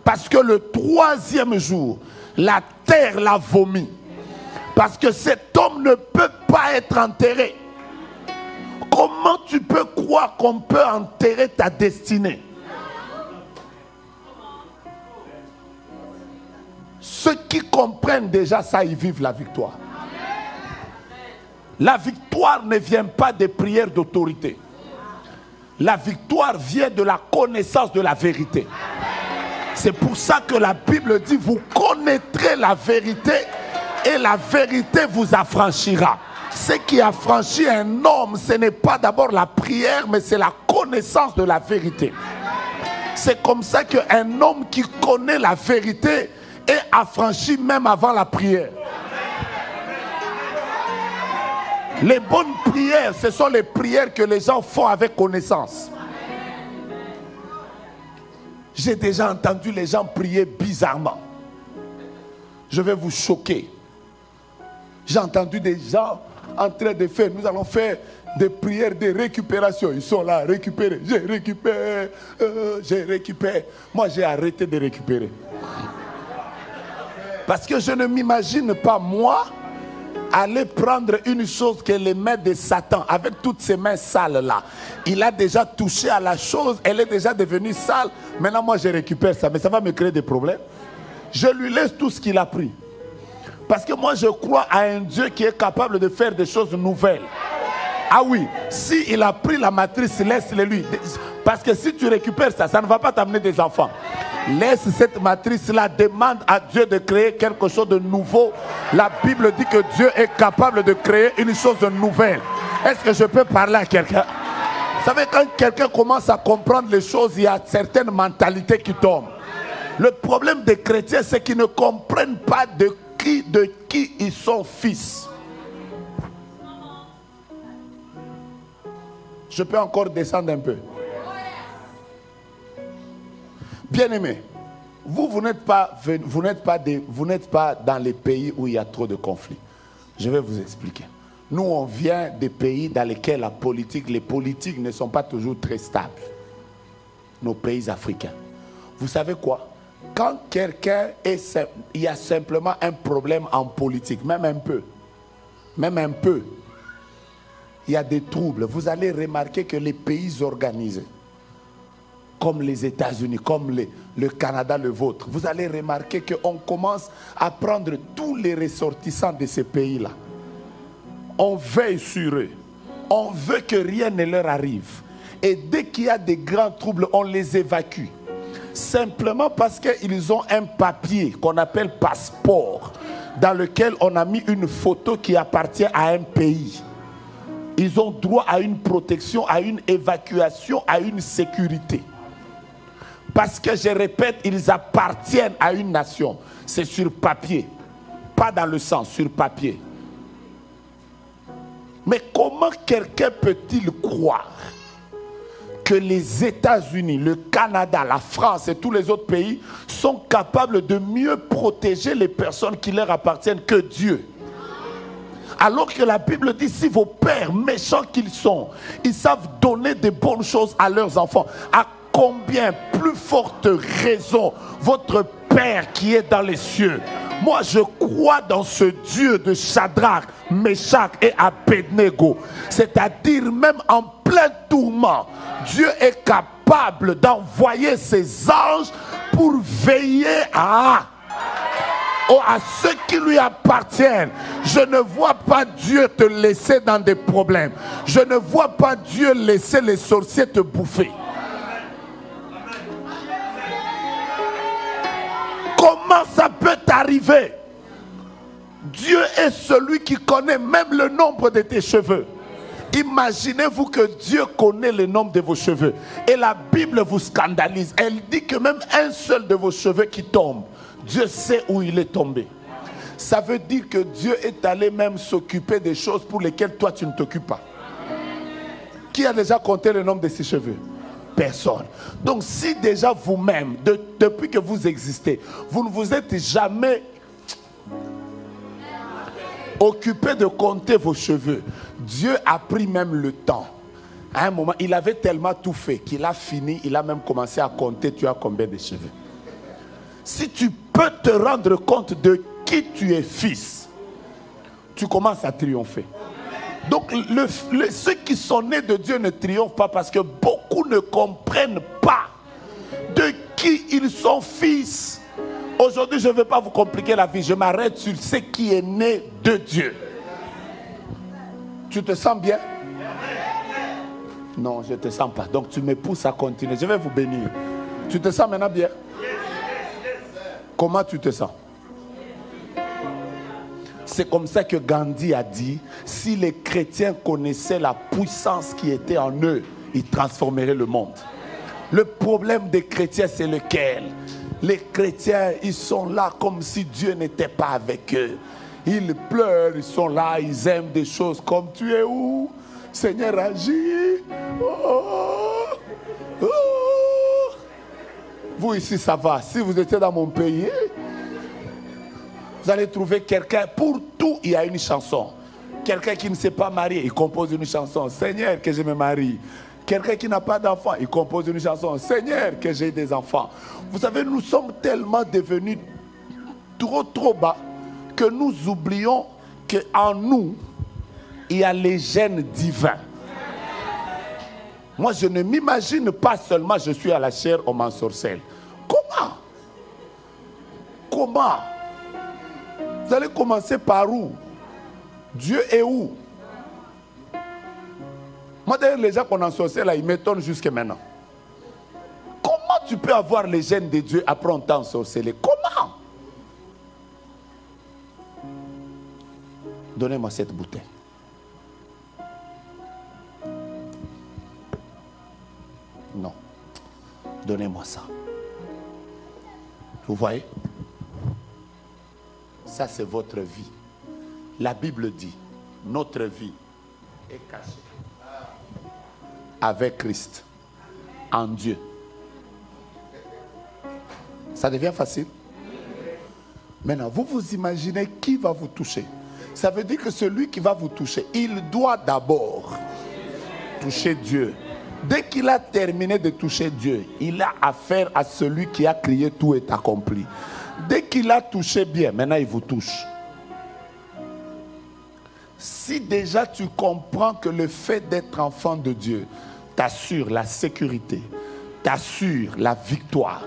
Parce que le 3e jour, la terre l'a vomi. Parce que cet homme ne peut pas être enterré. Comment tu peux croire qu'on peut enterrer ta destinée? Ceux qui comprennent déjà ça, ils vivent la victoire. La victoire ne vient pas des prières d'autorité. La victoire vient de la connaissance de la vérité. C'est pour ça que la Bible dit, vous connaîtrez la vérité et la vérité vous affranchira. Ce qui affranchit un homme, ce n'est pas d'abord la prière, mais c'est la connaissance de la vérité. C'est comme ça qu'un homme qui connaît la vérité est affranchi même avant la prière. Les bonnes prières, ce sont les prières que les gens font avec connaissance. J'ai déjà entendu les gens prier bizarrement. Je vais vous choquer. J'ai entendu des gens en train de faire, nous allons faire des prières de récupération. Ils sont là, récupérer, j'ai récupéré, j'ai récupéré. Moi, j'ai arrêté de récupérer. Parce que je ne m'imagine pas, moi, aller prendre une chose qui est les mains de Satan, avec toutes ces mains sales là. Il a déjà touché à la chose, elle est déjà devenue sale. Maintenant, moi, je récupère ça, mais ça va me créer des problèmes. Je lui laisse tout ce qu'il a pris. Parce que moi, je crois à un Dieu qui est capable de faire des choses nouvelles. Ah oui, si il a pris la matrice, laisse-le lui. Parce que si tu récupères ça, ça ne va pas t'amener des enfants. Laisse cette matrice-là, demande à Dieu de créer quelque chose de nouveau. La Bible dit que Dieu est capable de créer une chose de nouvelle. Est-ce que je peux parler à quelqu'un? Vous savez, quand quelqu'un commence à comprendre les choses, il y a certaines mentalités qui tombent. Le problème des chrétiens, c'est qu'ils ne comprennent pas de qui ils sont fils. Je peux encore descendre un peu. Bien-aimés, vous n'êtes pas dans les pays où il y a trop de conflits. Je vais vous expliquer. Nous, on vient des pays dans lesquels les politiques ne sont pas toujours très stables. Nos pays africains. Vous savez quoi? Quand il y a simplement un problème en politique, même un peu, il y a des troubles. Vous allez remarquer que les pays organisés, comme les États-Unis, comme le Canada, le vôtre, vous allez remarquer qu'on commence à prendre tous les ressortissants de ces pays-là. On veille sur eux. On veut que rien ne leur arrive. Et dès qu'il y a des grands troubles, on les évacue. Simplement parce qu'ils ont un papier qu'on appelle passeport, dans lequel on a mis une photo qui appartient à un pays. Ils ont droit à une protection, à une évacuation, à une sécurité. Parce que, je répète, ils appartiennent à une nation. C'est sur papier. Pas dans le sang, sur papier. Mais comment quelqu'un peut-il croire que les États-Unis, le Canada, la France et tous les autres pays sont capables de mieux protéger les personnes qui leur appartiennent que Dieu? Alors que la Bible dit, si vos pères, méchants qu'ils sont, ils savent donner de bonnes choses à leurs enfants, à combien plus forte raison votre Père qui est dans les cieux? Moi, je crois dans ce Dieu de Shadrach, Meshach et Abednego. C'est-à-dire, même en plein tourment, Dieu est capable d'envoyer ses anges pour veiller à ceux qui lui appartiennent. Je ne vois pas Dieu te laisser dans des problèmes. Je ne vois pas Dieu laisser les sorciers te bouffer. Comment ça peut t'arriver? Dieu est celui qui connaît même le nombre de tes cheveux. Imaginez-vous que Dieu connaît le nombre de vos cheveux. Et la Bible vous scandalise. Elle dit que même un seul de vos cheveux qui tombe, Dieu sait où il est tombé. Ça veut dire que Dieu est allé même s'occuper des choses pour lesquelles toi tu ne t'occupes pas. Qui a déjà compté le nombre de ses cheveux? Personne. Donc si déjà vous-même, depuis que vous existez, vous ne vous êtes jamais occupé de compter vos cheveux, Dieu a pris même le temps. À un moment, il avait tellement tout fait qu'il a fini, il a même commencé à compter tu as combien de cheveux. Si tu peux te rendre compte de qui tu es fils, tu commences à triompher. Donc ceux qui sont nés de Dieu ne triomphent pas parce que beaucoup ne comprennent pas de qui ils sont fils. Aujourd'hui, je ne vais pas vous compliquer la vie. Je m'arrête sur ce qui est né de Dieu. Tu te sens bien? Non, je ne te sens pas. Donc tu me pousses à continuer. Je vais vous bénir. Tu te sens maintenant bien? Comment tu te sens? C'est comme ça que Gandhi a dit, si les chrétiens connaissaient la puissance qui était en eux, ils transformeraient le monde. Le problème des chrétiens, c'est lequel? Les chrétiens, ils sont là comme si Dieu n'était pas avec eux. Ils pleurent, ils sont là, ils aiment des choses comme tu es où? Seigneur, agis. Oh, oh. Vous ici, ça va. Si vous étiez dans mon pays, vous allez trouver quelqu'un, pour tout, il y a une chanson. Quelqu'un qui ne s'est pas marié, il compose une chanson. Seigneur, que je me marie. Quelqu'un qui n'a pas d'enfant, il compose une chanson. Seigneur, que j'ai des enfants. Vous savez, nous sommes tellement devenus trop bas que nous oublions qu'en nous, il y a les gènes divins. Moi, je ne m'imagine pas seulement je suis à la chair, on m'ensorcelle. Comment? Comment? Vous allez commencer par où? Dieu est où? Moi, d'ailleurs, les gens qu'on ensorcelle là, ils m'étonnent jusqu'à maintenant. Comment tu peux avoir les gènes de Dieu après on t'a ensorcelé? Comment? Donnez-moi cette bouteille. Non. Donnez-moi ça. Vous voyez? Ça, c'est votre vie. La Bible dit, notre vie est cachée avec Christ, en Dieu. Ça devient facile. Maintenant, vous vous imaginez qui va vous toucher. Ça veut dire que celui qui va vous toucher, il doit d'abord toucher Dieu. Dès qu'il a terminé de toucher Dieu, il a affaire à celui qui a crié tout est accompli. Dès qu'il a touché bien, maintenant il vous touche. Si déjà tu comprends que le fait d'être enfant de Dieu t'assure la sécurité, t'assure la victoire,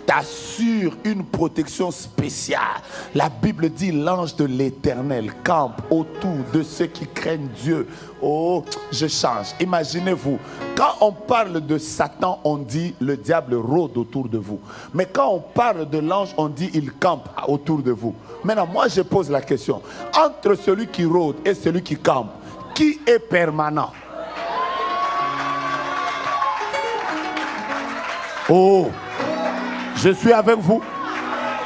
t'assure une protection spéciale. La Bible dit l'ange de l'Éternel campe autour de ceux qui craignent Dieu. Oh, je change. Imaginez-vous, quand on parle de Satan, on dit le diable rôde autour de vous. Mais quand on parle de l'ange, on dit il campe autour de vous. Maintenant, moi je pose la question. Entre celui qui rôde et celui qui campe, qui est permanent? Oh, je suis avec vous.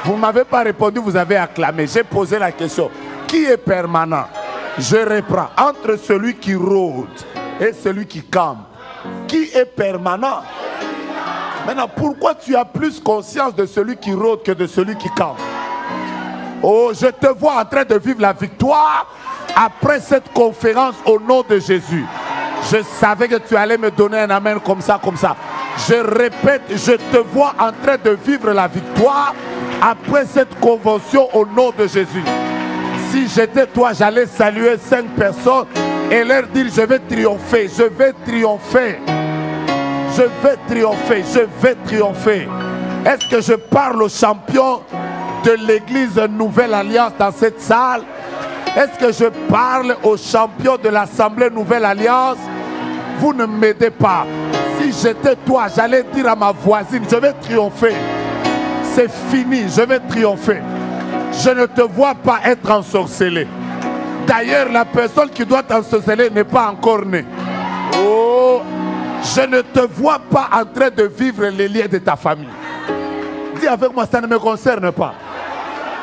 Vous ne m'avez pas répondu, vous avez acclamé. J'ai posé la question. Qui est permanent? Je reprends. Entre celui qui rôde et celui qui campe, qui est permanent? Maintenant, pourquoi tu as plus conscience de celui qui rôde que de celui qui campe? Oh, je te vois en train de vivre la victoire après cette conférence au nom de Jésus. Je savais que tu allais me donner un amen comme ça, comme ça. Je répète, je te vois en train de vivre la victoire après cette convention au nom de Jésus. Si j'étais toi, j'allais saluer 5 personnes et leur dire je vais triompher, je vais triompher, je vais triompher, je vais triompher. Est-ce que je parle aux champions de l'église Nouvelle Alliance dans cette salle? Est-ce que je parle aux champions de l'Assemblée Nouvelle Alliance? Vous ne m'aidez pas. Si j'étais toi, j'allais dire à ma voisine, je vais triompher. C'est fini, je vais triompher. Je ne te vois pas être ensorcelé. D'ailleurs, la personne qui doit t'ensorceler n'est pas encore née. Oh, je ne te vois pas en train de vivre les liens de ta famille. Dis avec moi, ça ne me concerne pas.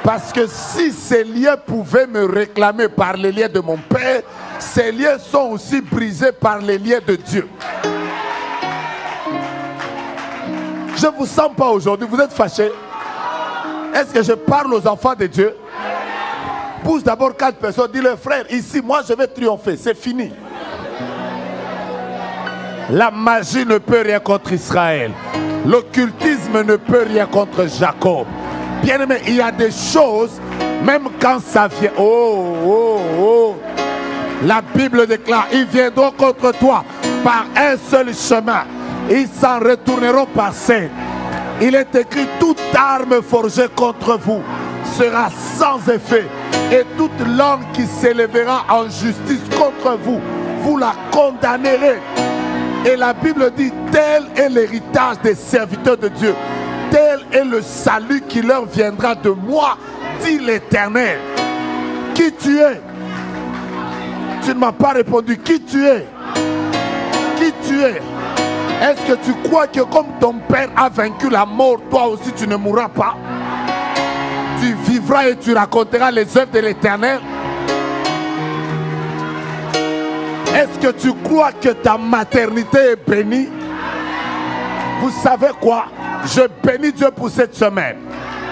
Parce que si ces liens pouvaient me réclamer par les liens de mon père, ces liens sont aussi brisés par les liens de Dieu. Je ne vous sens pas aujourd'hui, vous êtes fâchés. Est-ce que je parle aux enfants de Dieu? Pousse d'abord 4 personnes, dis-leur frère, ici moi je vais triompher, c'est fini. La magie ne peut rien contre Israël. L'occultisme ne peut rien contre Jacob. Bien aimé, il y a des choses, même quand ça vient. Oh, oh, oh. La Bible déclare, ils viendront contre toi par un seul chemin. Ils s'en retourneront par 5. Il est écrit, toute arme forgée contre vous sera sans effet. Et toute langue qui s'élèvera en justice contre vous, vous la condamnerez. Et la Bible dit, tel est l'héritage des serviteurs de Dieu. Tel est le salut qui leur viendra de moi, dit l'Éternel. Qui tu es? Tu ne m'as pas répondu. Qui tu es? Qui tu es? Est-ce que tu crois que comme ton père a vaincu la mort, toi aussi tu ne mourras pas? Tu vivras et tu raconteras les œuvres de l'Éternel? Est-ce que tu crois que ta maternité est bénie? Vous savez quoi? Je bénis Dieu pour cette semaine.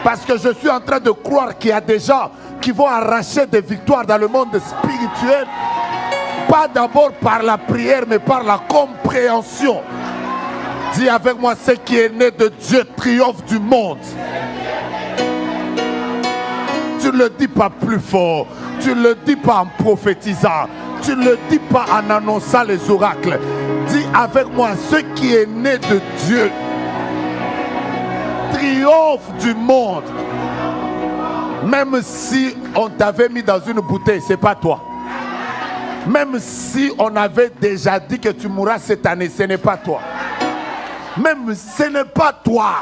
Parce que je suis en train de croire qu'il y a des gens qui vont arracher des victoires dans le monde spirituel. Pas d'abord par la prière, mais par la compréhension. Dis avec moi, ce qui est né de Dieu triomphe du monde. Tu ne le dis pas plus fort. Tu ne le dis pas en prophétisant. Tu ne le dis pas en annonçant les oracles. Dis avec moi, ce qui est né de Dieu triomphe du monde. Même si on t'avait mis dans une bouteille, ce n'est pas toi. Même si on avait déjà dit que tu mourras cette année, ce n'est pas toi. Même ce n'est pas toi.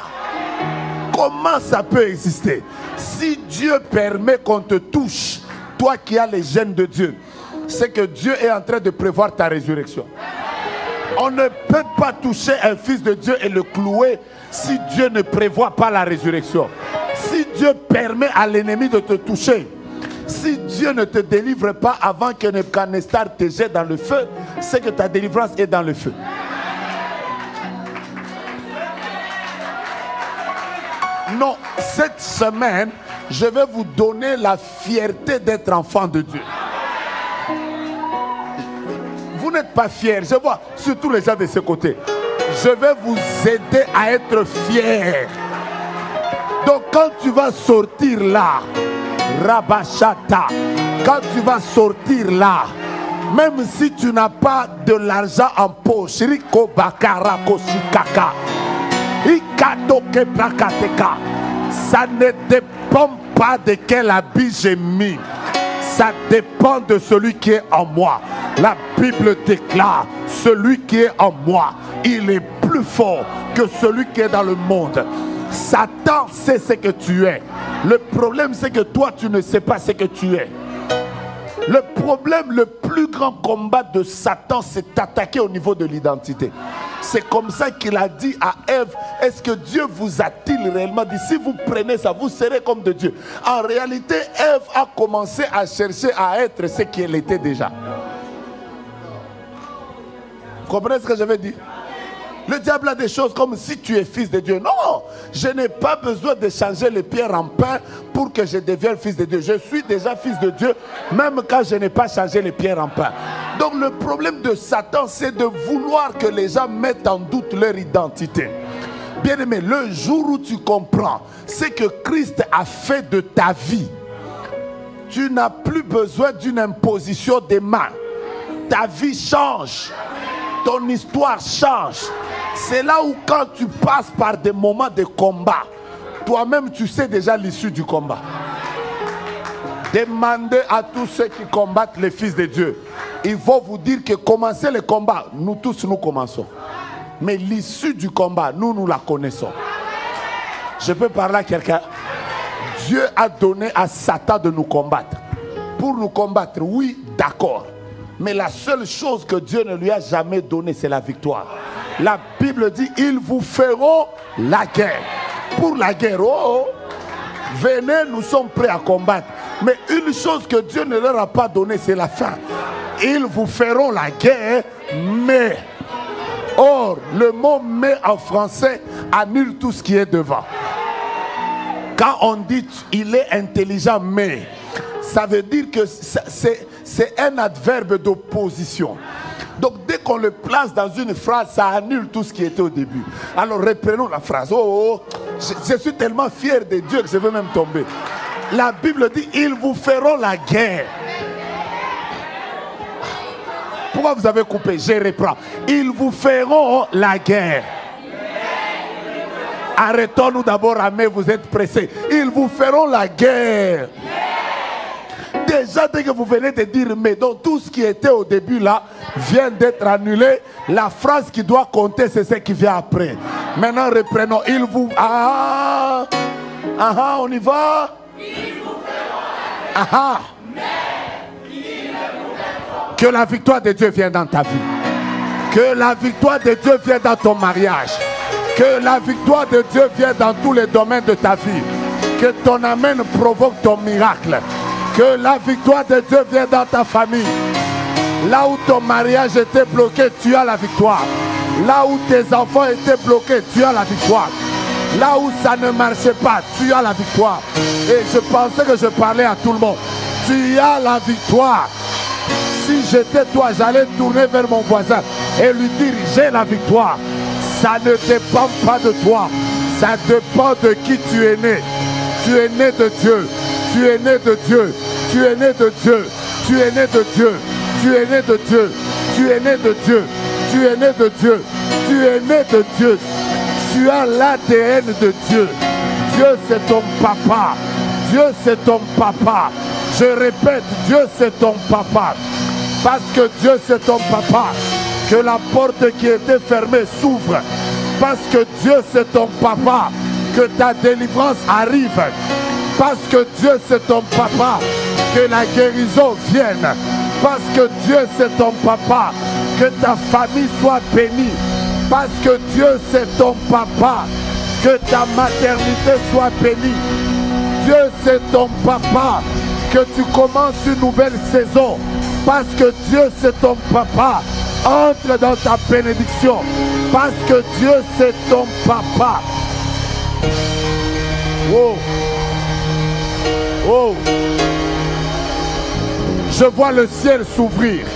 Comment ça peut exister? Si Dieu permet qu'on te touche, toi qui as les gènes de Dieu, c'est que Dieu est en train de prévoir ta résurrection. On ne peut pas toucher un fils de Dieu et le clouer si Dieu ne prévoit pas la résurrection. Si Dieu permet à l'ennemi de te toucher, si Dieu ne te délivre pas avant que Nebuchadnezzar te jette dans le feu, c'est que ta délivrance est dans le feu. Non, cette semaine, je vais vous donner la fierté d'être enfant de Dieu. Vous n'êtes pas fiers, je vois surtout les gens de ce côté. Je vais vous aider à être fiers. Donc quand tu vas sortir là, Rabashata, quand tu vas sortir là, même si tu n'as pas de l'argent en poche, Riko Bakara Koshikaka, Ikatoke Prakateka, ça ne dépend pas de quel habit j'ai mis. Ça dépend de celui qui est en moi. La Bible déclare, celui qui est en moi, il est plus fort que celui qui est dans le monde. Satan sait ce que tu es. Le problème, c'est que toi, tu ne sais pas ce que tu es. Le problème, le plus grand combat de Satan, c'est attaquer au niveau de l'identité. C'est comme ça qu'il a dit à Ève, est-ce que Dieu vous a-t-il réellement dit, si vous prenez ça, vous serez comme de Dieu. En réalité, Ève a commencé à chercher à être ce qu'elle était déjà. Vous comprenez ce que je veux dire? Le diable a des choses comme si tu es fils de Dieu. Non, je n'ai pas besoin de changer les pierres en pain pour que je devienne fils de Dieu. Je suis déjà fils de Dieu, même quand je n'ai pas changé les pierres en pain. Donc le problème de Satan, c'est de vouloir que les gens mettent en doute leur identité. Bien-aimé, le jour où tu comprends ce que Christ a fait de ta vie, tu n'as plus besoin d'une imposition des mains. Ta vie change. Ton histoire change. C'est là où quand tu passes par des moments de combat, toi-même tu sais déjà l'issue du combat. Demandez à tous ceux qui combattent les fils de Dieu. Ils vont vous dire que commencer le combat, nous tous nous commençons. Mais l'issue du combat, nous la connaissons. Je peux parler à quelqu'un. Dieu a donné à Satan de nous combattre. Pour nous combattre, oui, d'accord. Mais la seule chose que Dieu ne lui a jamais donnée, c'est la victoire. La Bible dit, ils vous feront la guerre. Pour la guerre, oh, venez, nous sommes prêts à combattre. Mais une chose que Dieu ne leur a pas donnée, c'est la fin. Ils vous feront la guerre, mais... Or, le mot « mais » en français annule tout ce qui est devant. Quand on dit « il est intelligent, mais », ça veut dire que c'est un adverbe d'opposition. Donc dès qu'on le place dans une phrase, ça annule tout ce qui était au début. Alors reprenons la phrase. Oh, je suis tellement fier de Dieu que je veux même tomber. La Bible dit, ils vous feront la guerre. Pourquoi vous avez coupé? Je reprends. Ils vous feront la guerre. Arrêtons-nous d'abord à mais vous êtes pressés. Ils vous feront la guerre. Déjà, dès que vous venez de dire mais, donc tout ce qui était au début là vient d'être annulé. La phrase qui doit compter, c'est ce qui vient après. Maintenant, reprenons. Il vous... on y va. Que la victoire de Dieu vienne dans ta vie. Que la victoire de Dieu vienne dans ton mariage. Que la victoire de Dieu vienne dans tous les domaines de ta vie. Que ton amen provoque ton miracle. Que la victoire de Dieu vienne dans ta famille. Là où ton mariage était bloqué, tu as la victoire. Là où tes enfants étaient bloqués, tu as la victoire. Là où ça ne marchait pas, tu as la victoire. Et je pensais que je parlais à tout le monde. Tu as la victoire. Si j'étais toi, j'allais tourner vers mon voisin et lui dire, j'ai la victoire. Ça ne dépend pas de toi. Ça dépend de qui tu es né. Tu es né de Dieu. Tu es né de Dieu. Tu es né de Dieu. Tu es né de Dieu. Tu es né de Dieu. Tu es né de Dieu. Tu es né de Dieu. Tu es né de Dieu. Tu as l'ADN de Dieu. Dieu c'est ton papa. Dieu c'est ton papa. Je répète, Dieu c'est ton papa. Parce que Dieu c'est ton papa. Que la porte qui était fermée s'ouvre. Parce que Dieu c'est ton papa. Que ta délivrance arrive. Parce que Dieu c'est ton papa. Que la guérison vienne. Parce que Dieu c'est ton papa. Que ta famille soit bénie. Parce que Dieu c'est ton papa. Que ta maternité soit bénie. Dieu c'est ton papa. Que tu commences une nouvelle saison. Parce que Dieu c'est ton papa. Entre dans ta bénédiction. Parce que Dieu c'est ton papa. Oh. Oh. Je vois le ciel s'ouvrir.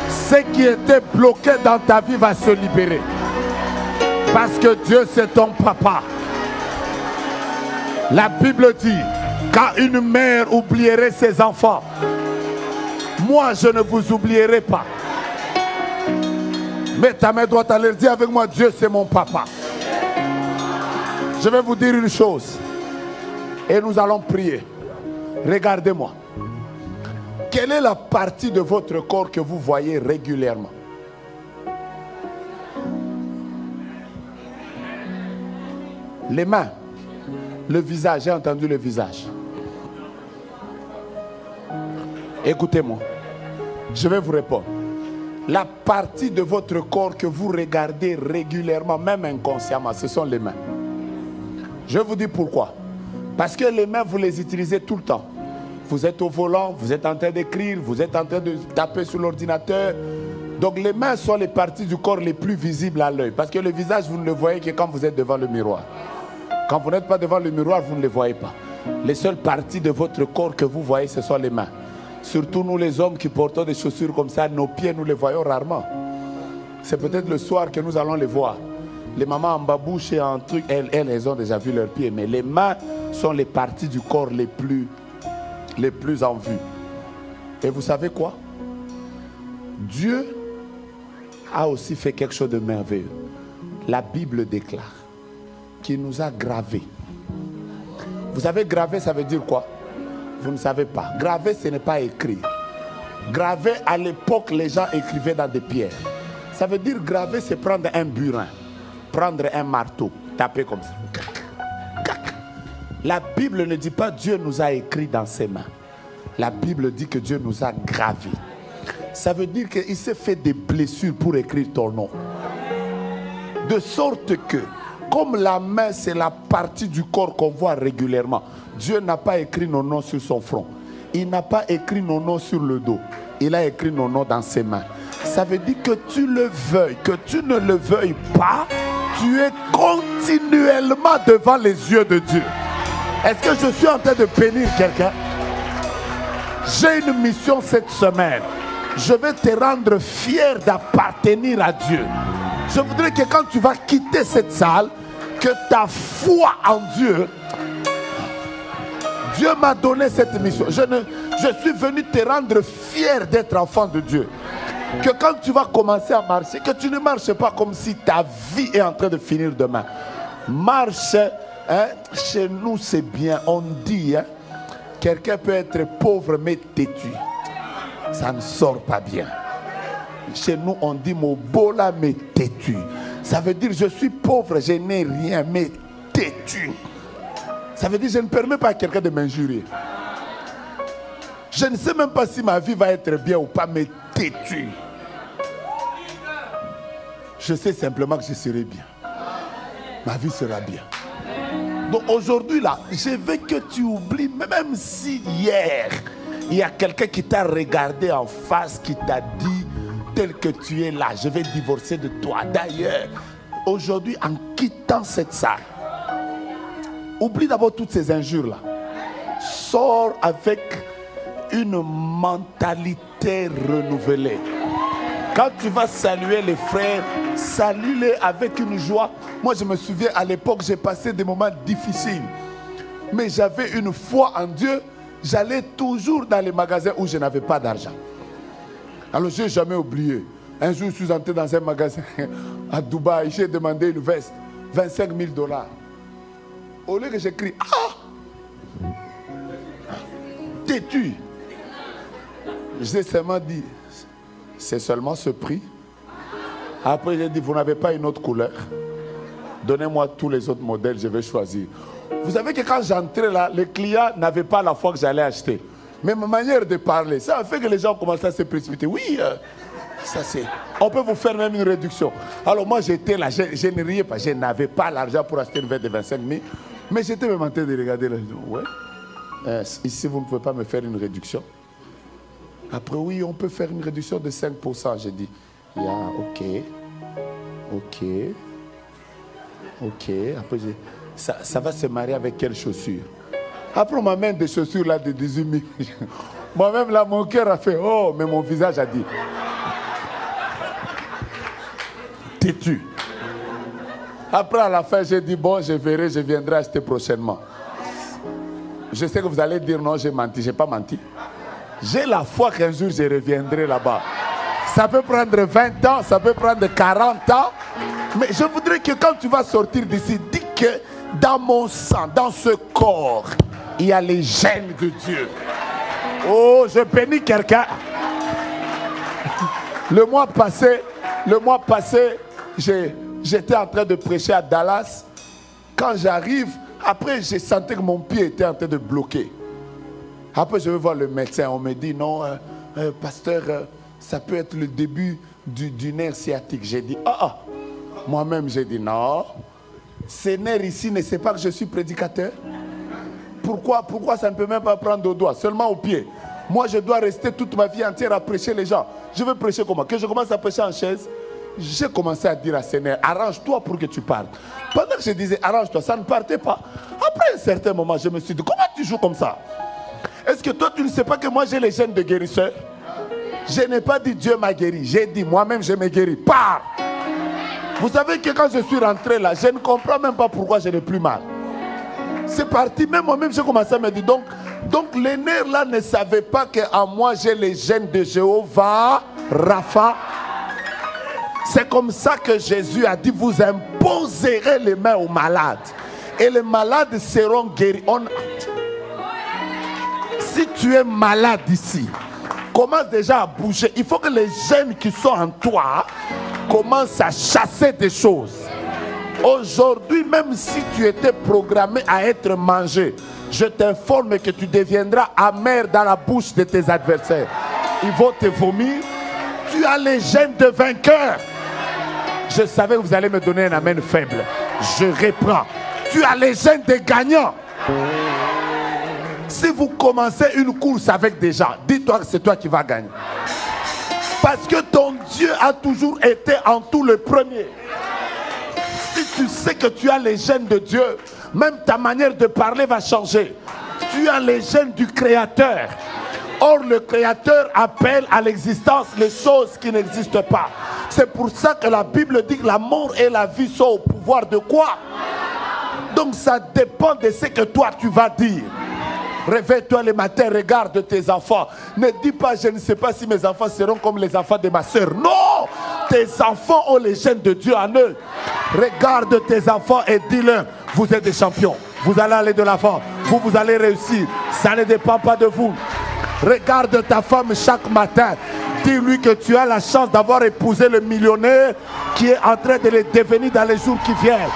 Ce qui était bloqué dans ta vie va se libérer. Parce que Dieu, c'est ton papa. La Bible dit, quand une mère oublierait ses enfants, moi, je ne vous oublierai pas. Mets ta main droite à l'air, dis avec moi, Dieu, c'est mon papa. Je vais vous dire une chose. Et nous allons prier. Regardez-moi. Quelle est la partie de votre corps que vous voyez régulièrement? Les mains, le visage. J'ai entendu le visage. Écoutez-moi. Je vais vous répondre. La partie de votre corps que vous regardez régulièrement, même inconsciemment, ce sont les mains. Je vous dis pourquoi. Parce que les mains, vous les utilisez tout le temps. Vous êtes au volant, vous êtes en train d'écrire, vous êtes en train de taper sur l'ordinateur. Donc les mains sont les parties du corps les plus visibles à l'œil. Parce que le visage, vous ne le voyez que quand vous êtes devant le miroir. Quand vous n'êtes pas devant le miroir, vous ne les voyez pas. Les seules parties de votre corps que vous voyez, ce sont les mains. Surtout nous les hommes qui portons des chaussures comme ça, nos pieds, nous les voyons rarement. C'est peut-être le soir que nous allons les voir. Les mamans en babouche et en truc, elles ont déjà vu leurs pieds. Mais les mains sont les parties du corps les plus en vue. Et vous savez quoi? Dieu a aussi fait quelque chose de merveilleux. La Bible déclare qu'il nous a gravés. Vous savez, graver, ça veut dire quoi? Vous ne savez pas. Graver, ce n'est pas écrire. Graver, à l'époque, les gens écrivaient dans des pierres. Ça veut dire graver, c'est prendre un burin, prendre un marteau, taper comme ça. La Bible ne dit pas Dieu nous a écrit dans ses mains. La Bible dit que Dieu nous a gravés. Ça veut dire qu'il s'est fait des blessures pour écrire ton nom. De sorte que, comme la main, c'est la partie du corps qu'on voit régulièrement, Dieu n'a pas écrit nos noms sur son front. Il n'a pas écrit nos noms sur le dos. Il a écrit nos noms dans ses mains. Ça veut dire que tu le veuilles, que tu ne le veuilles pas, tu es continuellement devant les yeux de Dieu. Est-ce que je suis en train de bénir quelqu'un? J'ai une mission cette semaine. Je vais te rendre fier d'appartenir à Dieu. Je voudrais que quand tu vas quitter cette salle, que ta foi en Dieu, Dieu m'a donné cette mission. Je suis venu te rendre fier d'être enfant de Dieu. Que quand tu vas commencer à marcher, que tu ne marches pas comme si ta vie est en train de finir demain. Marche, hein, chez nous c'est bien, on dit, hein, quelqu'un peut être pauvre mais têtu. Ça ne sort pas bien. Chez nous on dit mobola mais têtu. Ça veut dire je suis pauvre, je n'ai rien mais têtu. Ça veut dire je ne permets pas à quelqu'un de m'injurier. Je ne sais même pas si ma vie va être bien ou pas, mais têtu. Je sais simplement que je serai bien. Ma vie sera bien. Donc aujourd'hui là, je veux que tu oublies, même si hier, il y a quelqu'un qui t'a regardé en face, qui t'a dit, tel que tu es là, je vais divorcer de toi. D'ailleurs, aujourd'hui, en quittant cette salle, oublie d'abord toutes ces injures-là. Sors avec une mentalité renouvelée. Quand tu vas saluer les frères, salue-les avec une joie. Moi, je me souviens, à l'époque, j'ai passé des moments difficiles. Mais j'avais une foi en Dieu. J'allais toujours dans les magasins où je n'avais pas d'argent. Alors, je n'ai jamais oublié. Un jour, je suis entré dans un magasin à Dubaï. J'ai demandé une veste, 25 000 $. Au lieu que j'écris, ah, têtu. J'ai seulement dit, c'est seulement ce prix. Après, j'ai dit, vous n'avez pas une autre couleur. Donnez-moi tous les autres modèles, je vais choisir. Vous savez que quand j'entrais là, les clients n'avaient pas la foi que j'allais acheter. Mais ma manière de parler, ça a fait que les gens commençaient à se précipiter. Oui, ça c'est. On peut vous faire même une réduction. Alors moi, j'étais là, je ne riais pas. Je n'avais pas l'argent pour acheter une veste de 25 000. Mais j'étais même en train de regarder là. Ouais. Ici, vous ne pouvez pas me faire une réduction. Après, oui, on peut faire une réduction de 5%. J'ai dit, ok. Après, ça va se marier avec quelles chaussures? Après, on m'amène des chaussures là de 18 000. Moi-même, là, mon cœur a fait, oh, mais mon visage a dit, têtu. Après, à la fin, j'ai dit, bon, je verrai, je viendrai acheter prochainement. Je sais que vous allez dire, non, j'ai menti. Je n'ai pas menti. J'ai la foi qu'un jour, je reviendrai là-bas. Ça peut prendre 20 ans, ça peut prendre 40 ans. Mais je voudrais que quand tu vas sortir d'ici, dis que dans mon sang, dans ce corps, il y a les gènes de Dieu. Oh, je bénis quelqu'un. Le mois passé, j'étais en train de prêcher à Dallas. Quand j'arrive, après, j'ai senti que mon pied était en train de bloquer. Après, je vais voir le médecin. On me dit, non, pasteur, ça peut être le début du nerf sciatique. J'ai dit, moi-même, j'ai dit, non. Ces nerfs ici ne savent pas que je suis prédicateur. Pourquoi ça ne peut même pas prendre au doigt, seulement au pied? Moi, je dois rester toute ma vie entière à prêcher les gens. Je veux prêcher comment? Que je commence à prêcher en chaise? J'ai commencé à dire à ces nerfs, arrange-toi pour que tu parles. Pendant que je disais, arrange-toi, ça ne partait pas. Après un certain moment, je me suis dit, comment tu joues comme ça? Est-ce que toi, tu ne sais pas que moi, j'ai les gènes de guérisseur? Je n'ai pas dit Dieu m'a guéri. J'ai dit, moi-même, je me guéris. Pars! Vous savez que quand je suis rentré là, je ne comprends même pas pourquoi je n'ai plus mal. C'est parti, même moi-même, j'ai commencé à me dire, donc les nerfs là ne savaient pas qu'en moi, j'ai les gènes de Jéhovah, Rapha. C'est comme ça que Jésus a dit, vous imposerez les mains aux malades. Et les malades seront guéris. Si tu es malade ici, commence déjà à bouger. Il faut que les gènes qui sont en toi commencent à chasser des choses. Aujourd'hui, même si tu étais programmé à être mangé, je t'informe que tu deviendras amer dans la bouche de tes adversaires. Ils vont te vomir. Tu as les gènes de vainqueur. Je savais que vous allez me donner un amen faible. Je reprends. Tu as les gènes des gagnants. Si vous commencez une course avec des gens, dis-toi que c'est toi qui vas gagner. Parce que ton Dieu a toujours été en tout le premier. Si tu sais que tu as les gènes de Dieu, même ta manière de parler va changer. Tu as les gènes du Créateur. Or, le Créateur appelle à l'existence les choses qui n'existent pas. C'est pour ça que la Bible dit que la mort et la vie sont au pouvoir de quoi? Donc, ça dépend de ce que toi tu vas dire. Réveille-toi le matin, regarde tes enfants. Ne dis pas, je ne sais pas si mes enfants seront comme les enfants de ma soeur. Non! Tes enfants ont les gènes de Dieu en eux. Regarde tes enfants et dis-leur, vous êtes des champions. Vous allez aller de l'avant. Vous allez réussir. Ça ne dépend pas de vous. Regarde ta femme chaque matin. Dis-lui que tu as la chance d'avoir épousé le millionnaire qui est en train de le devenir dans les jours qui viennent.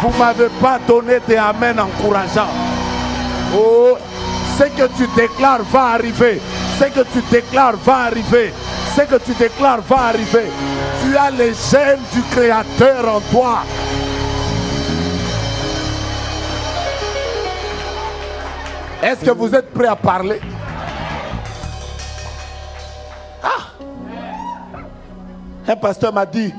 Vous ne m'avez pas donné des amens encourageants. Oh, ce que tu déclares va arriver. Ce que tu déclares va arriver. Ce que tu déclares va arriver. Tu as les gènes du Créateur en toi. Est-ce que vous êtes prêts à parler? Un pasteur m'a dit,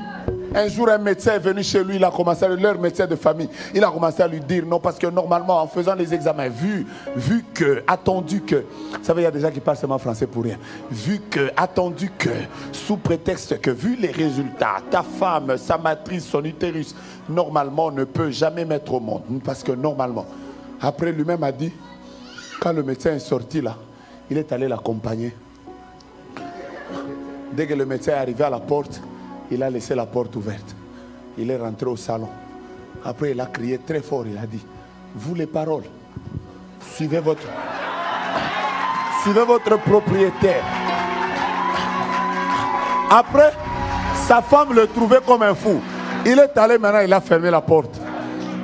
un jour un médecin est venu chez lui, il a commencé, leur médecin de famille, il a commencé à lui dire non, parce que normalement en faisant les examens, vu que, attendu que, vous savez, il y a des gens qui parlent seulement français pour rien, vu que, attendu que, sous prétexte que, vu les résultats, ta femme, sa matrice, son utérus, normalement ne peut jamais mettre au monde, parce que normalement, après lui-même a dit, quand le médecin est sorti là, il est allé l'accompagner. Dès que le médecin est arrivé à la porte, il a laissé la porte ouverte. Il est rentré au salon. Après, il a crié très fort. Il a dit, vous les paroles, suivez votre propriétaire. Après, sa femme le trouvait comme un fou. Il est allé maintenant, il a fermé la porte.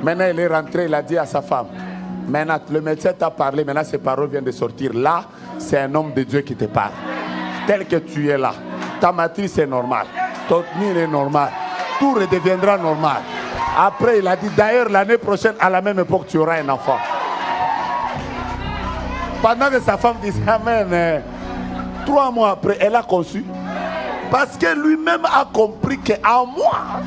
Maintenant, il est rentré, il a dit à sa femme, maintenant, le médecin t'a parlé, maintenant ses paroles viennent de sortir. Là, c'est un homme de Dieu qui te parle. Tel que tu es là. Ta matrice est normale. Ton nid est normal. Tout redeviendra normal. Après, il a dit, d'ailleurs, l'année prochaine, à la même époque, tu auras un enfant. Pendant que sa femme disait, amen, 3 mois après, elle a conçu. Parce que lui-même a compris qu'en moi,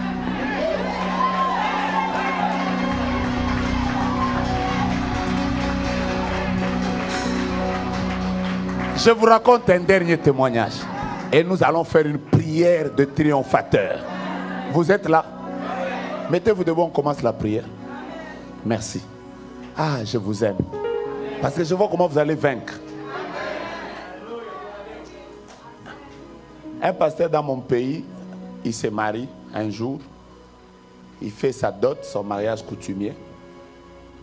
Je vous raconte un dernier témoignage. Et nous allons faire une prière de triomphateur. Vous êtes là? Mettez-vous debout, on commence la prière. Merci. Ah, je vous aime. Parce que je vois comment vous allez vaincre. Un pasteur dans mon pays, il se marie un jour. Il fait sa dot, son mariage coutumier.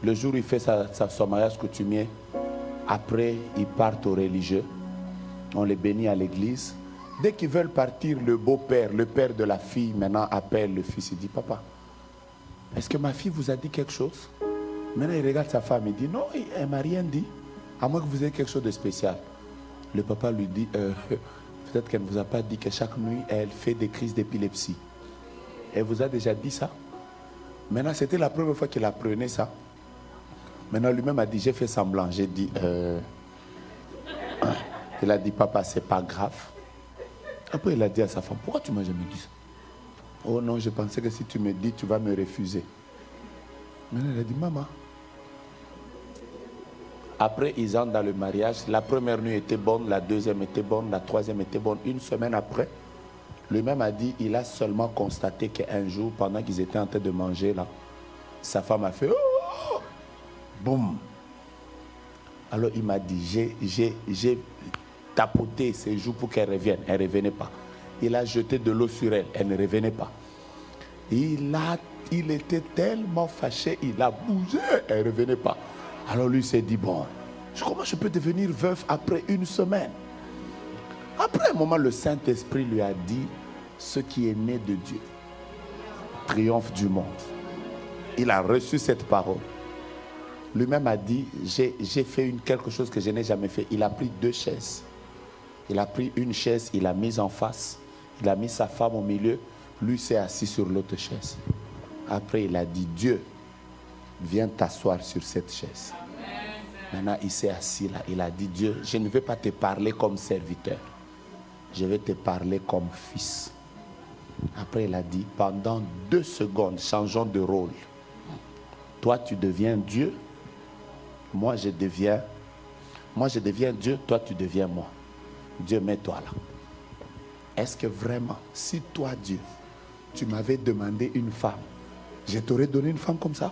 Le jour où il fait son mariage coutumier, après, ils partent aux religieux. On les bénit à l'église. Dès qu'ils veulent partir, le beau-père, le père de la fille, maintenant appelle le fils. Il dit, papa, est-ce que ma fille vous a dit quelque chose? Maintenant, il regarde sa femme. Il dit, non, elle ne m'a rien dit. À moins que vous ayez quelque chose de spécial. Le papa lui dit, peut-être qu'elle ne vous a pas dit que chaque nuit, elle fait des crises d'épilepsie. Elle vous a déjà dit ça? Maintenant, c'était la première fois qu'il apprenait ça. Maintenant, lui-même a dit, j'ai fait semblant. J'ai dit, il a dit, papa, c'est pas grave. Après, il a dit à sa femme, pourquoi tu m'as jamais dit ça? Oh non, je pensais que si tu me dis, tu vas me refuser. Maintenant, il a dit, maman. Après, ils entrent dans le mariage. La première nuit était bonne, la deuxième était bonne, la troisième était bonne. Une semaine après, lui-même a dit, il a seulement constaté qu'un jour, pendant qu'ils étaient en train de manger, là, sa femme a fait, oh, boum. Alors il m'a dit, j'ai tapoté ses joues pour qu'elle revienne. Elle ne revenait pas. Il a jeté de l'eau sur elle. Elle ne revenait pas. Il était tellement fâché, il a bougé. Elle ne revenait pas. Alors lui s'est dit, bon, comment je peux devenir veuf après une semaine? Après un moment, le Saint-Esprit lui a dit, ce qui est né de Dieu triomphe du monde. Il a reçu cette parole. Lui-même a dit, j'ai fait quelque chose que je n'ai jamais fait. Il a pris 2 chaises. Il a pris une chaise, il l'a mise en face. Il a mis sa femme au milieu. Lui s'est assis sur l'autre chaise. Après, il a dit, Dieu, viens t'asseoir sur cette chaise. Maintenant, il s'est assis là. Il a dit, Dieu, je ne vais pas te parler comme serviteur. Je vais te parler comme fils. Après, il a dit, pendant 2 secondes, changeons de rôle. Toi, tu deviens Dieu. Moi, je deviens Dieu. Toi, tu deviens moi. Dieu, mets-toi là. Est-ce que vraiment, si toi, Dieu, tu m'avais demandé une femme, je t'aurais donné une femme comme ça?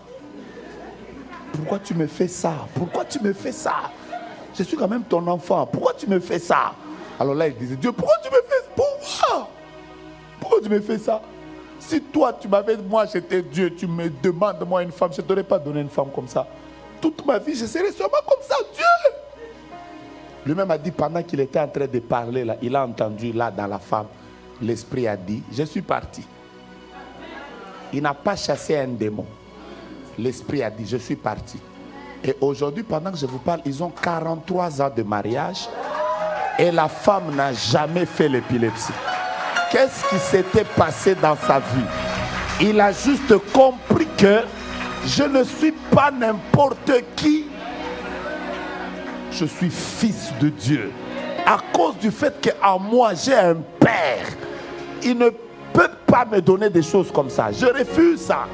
Pourquoi tu me fais ça? Pourquoi tu me fais ça? Je suis quand même ton enfant. Pourquoi tu me fais ça? Alors là, il disait, Dieu, pourquoi tu me fais ça? Pourquoi tu me fais ça? Si toi, tu m'avais, moi, j'étais Dieu, tu me demandes, moi, une femme, je ne t'aurais pas donné une femme comme ça. Toute ma vie, je serais sûrement comme ça, Dieu. Lui-même a dit, pendant qu'il était en train de parler, là, il a entendu, là, dans la femme, l'esprit a dit, je suis parti. Il n'a pas chassé un démon. L'esprit a dit, je suis parti. Et aujourd'hui, pendant que je vous parle, ils ont 43 ans de mariage et la femme n'a jamais fait l'épilepsie. Qu'est-ce qui s'était passé dans sa vie? Il a juste compris que je ne suis pas n'importe qui. Je suis fils de Dieu. À cause du fait qu'en moi, j'ai un père. Il ne peut pas me donner des choses comme ça. Je refuse ça.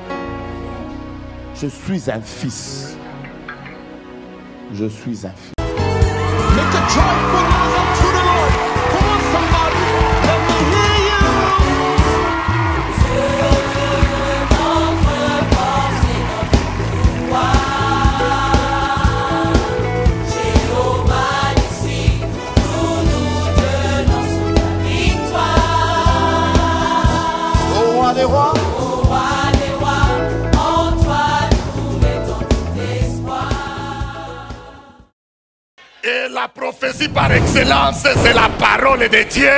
Je suis un fils. Je suis un fils. Make a joyful noise unto the Lord. Come on, somebody. Let me hear you. Jéhovah ici, nous nous tenons sous ta victoire. Ô roi des rois. Et la prophétie par excellence, c'est la parole de Dieu.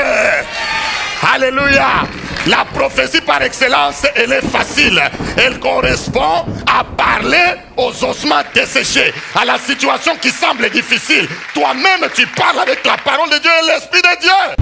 Alléluia. La prophétie par excellence, elle est facile. Elle correspond à parler aux ossements desséchés, à la situation qui semble difficile. Toi-même, tu parles avec la parole de Dieu et l'Esprit de Dieu.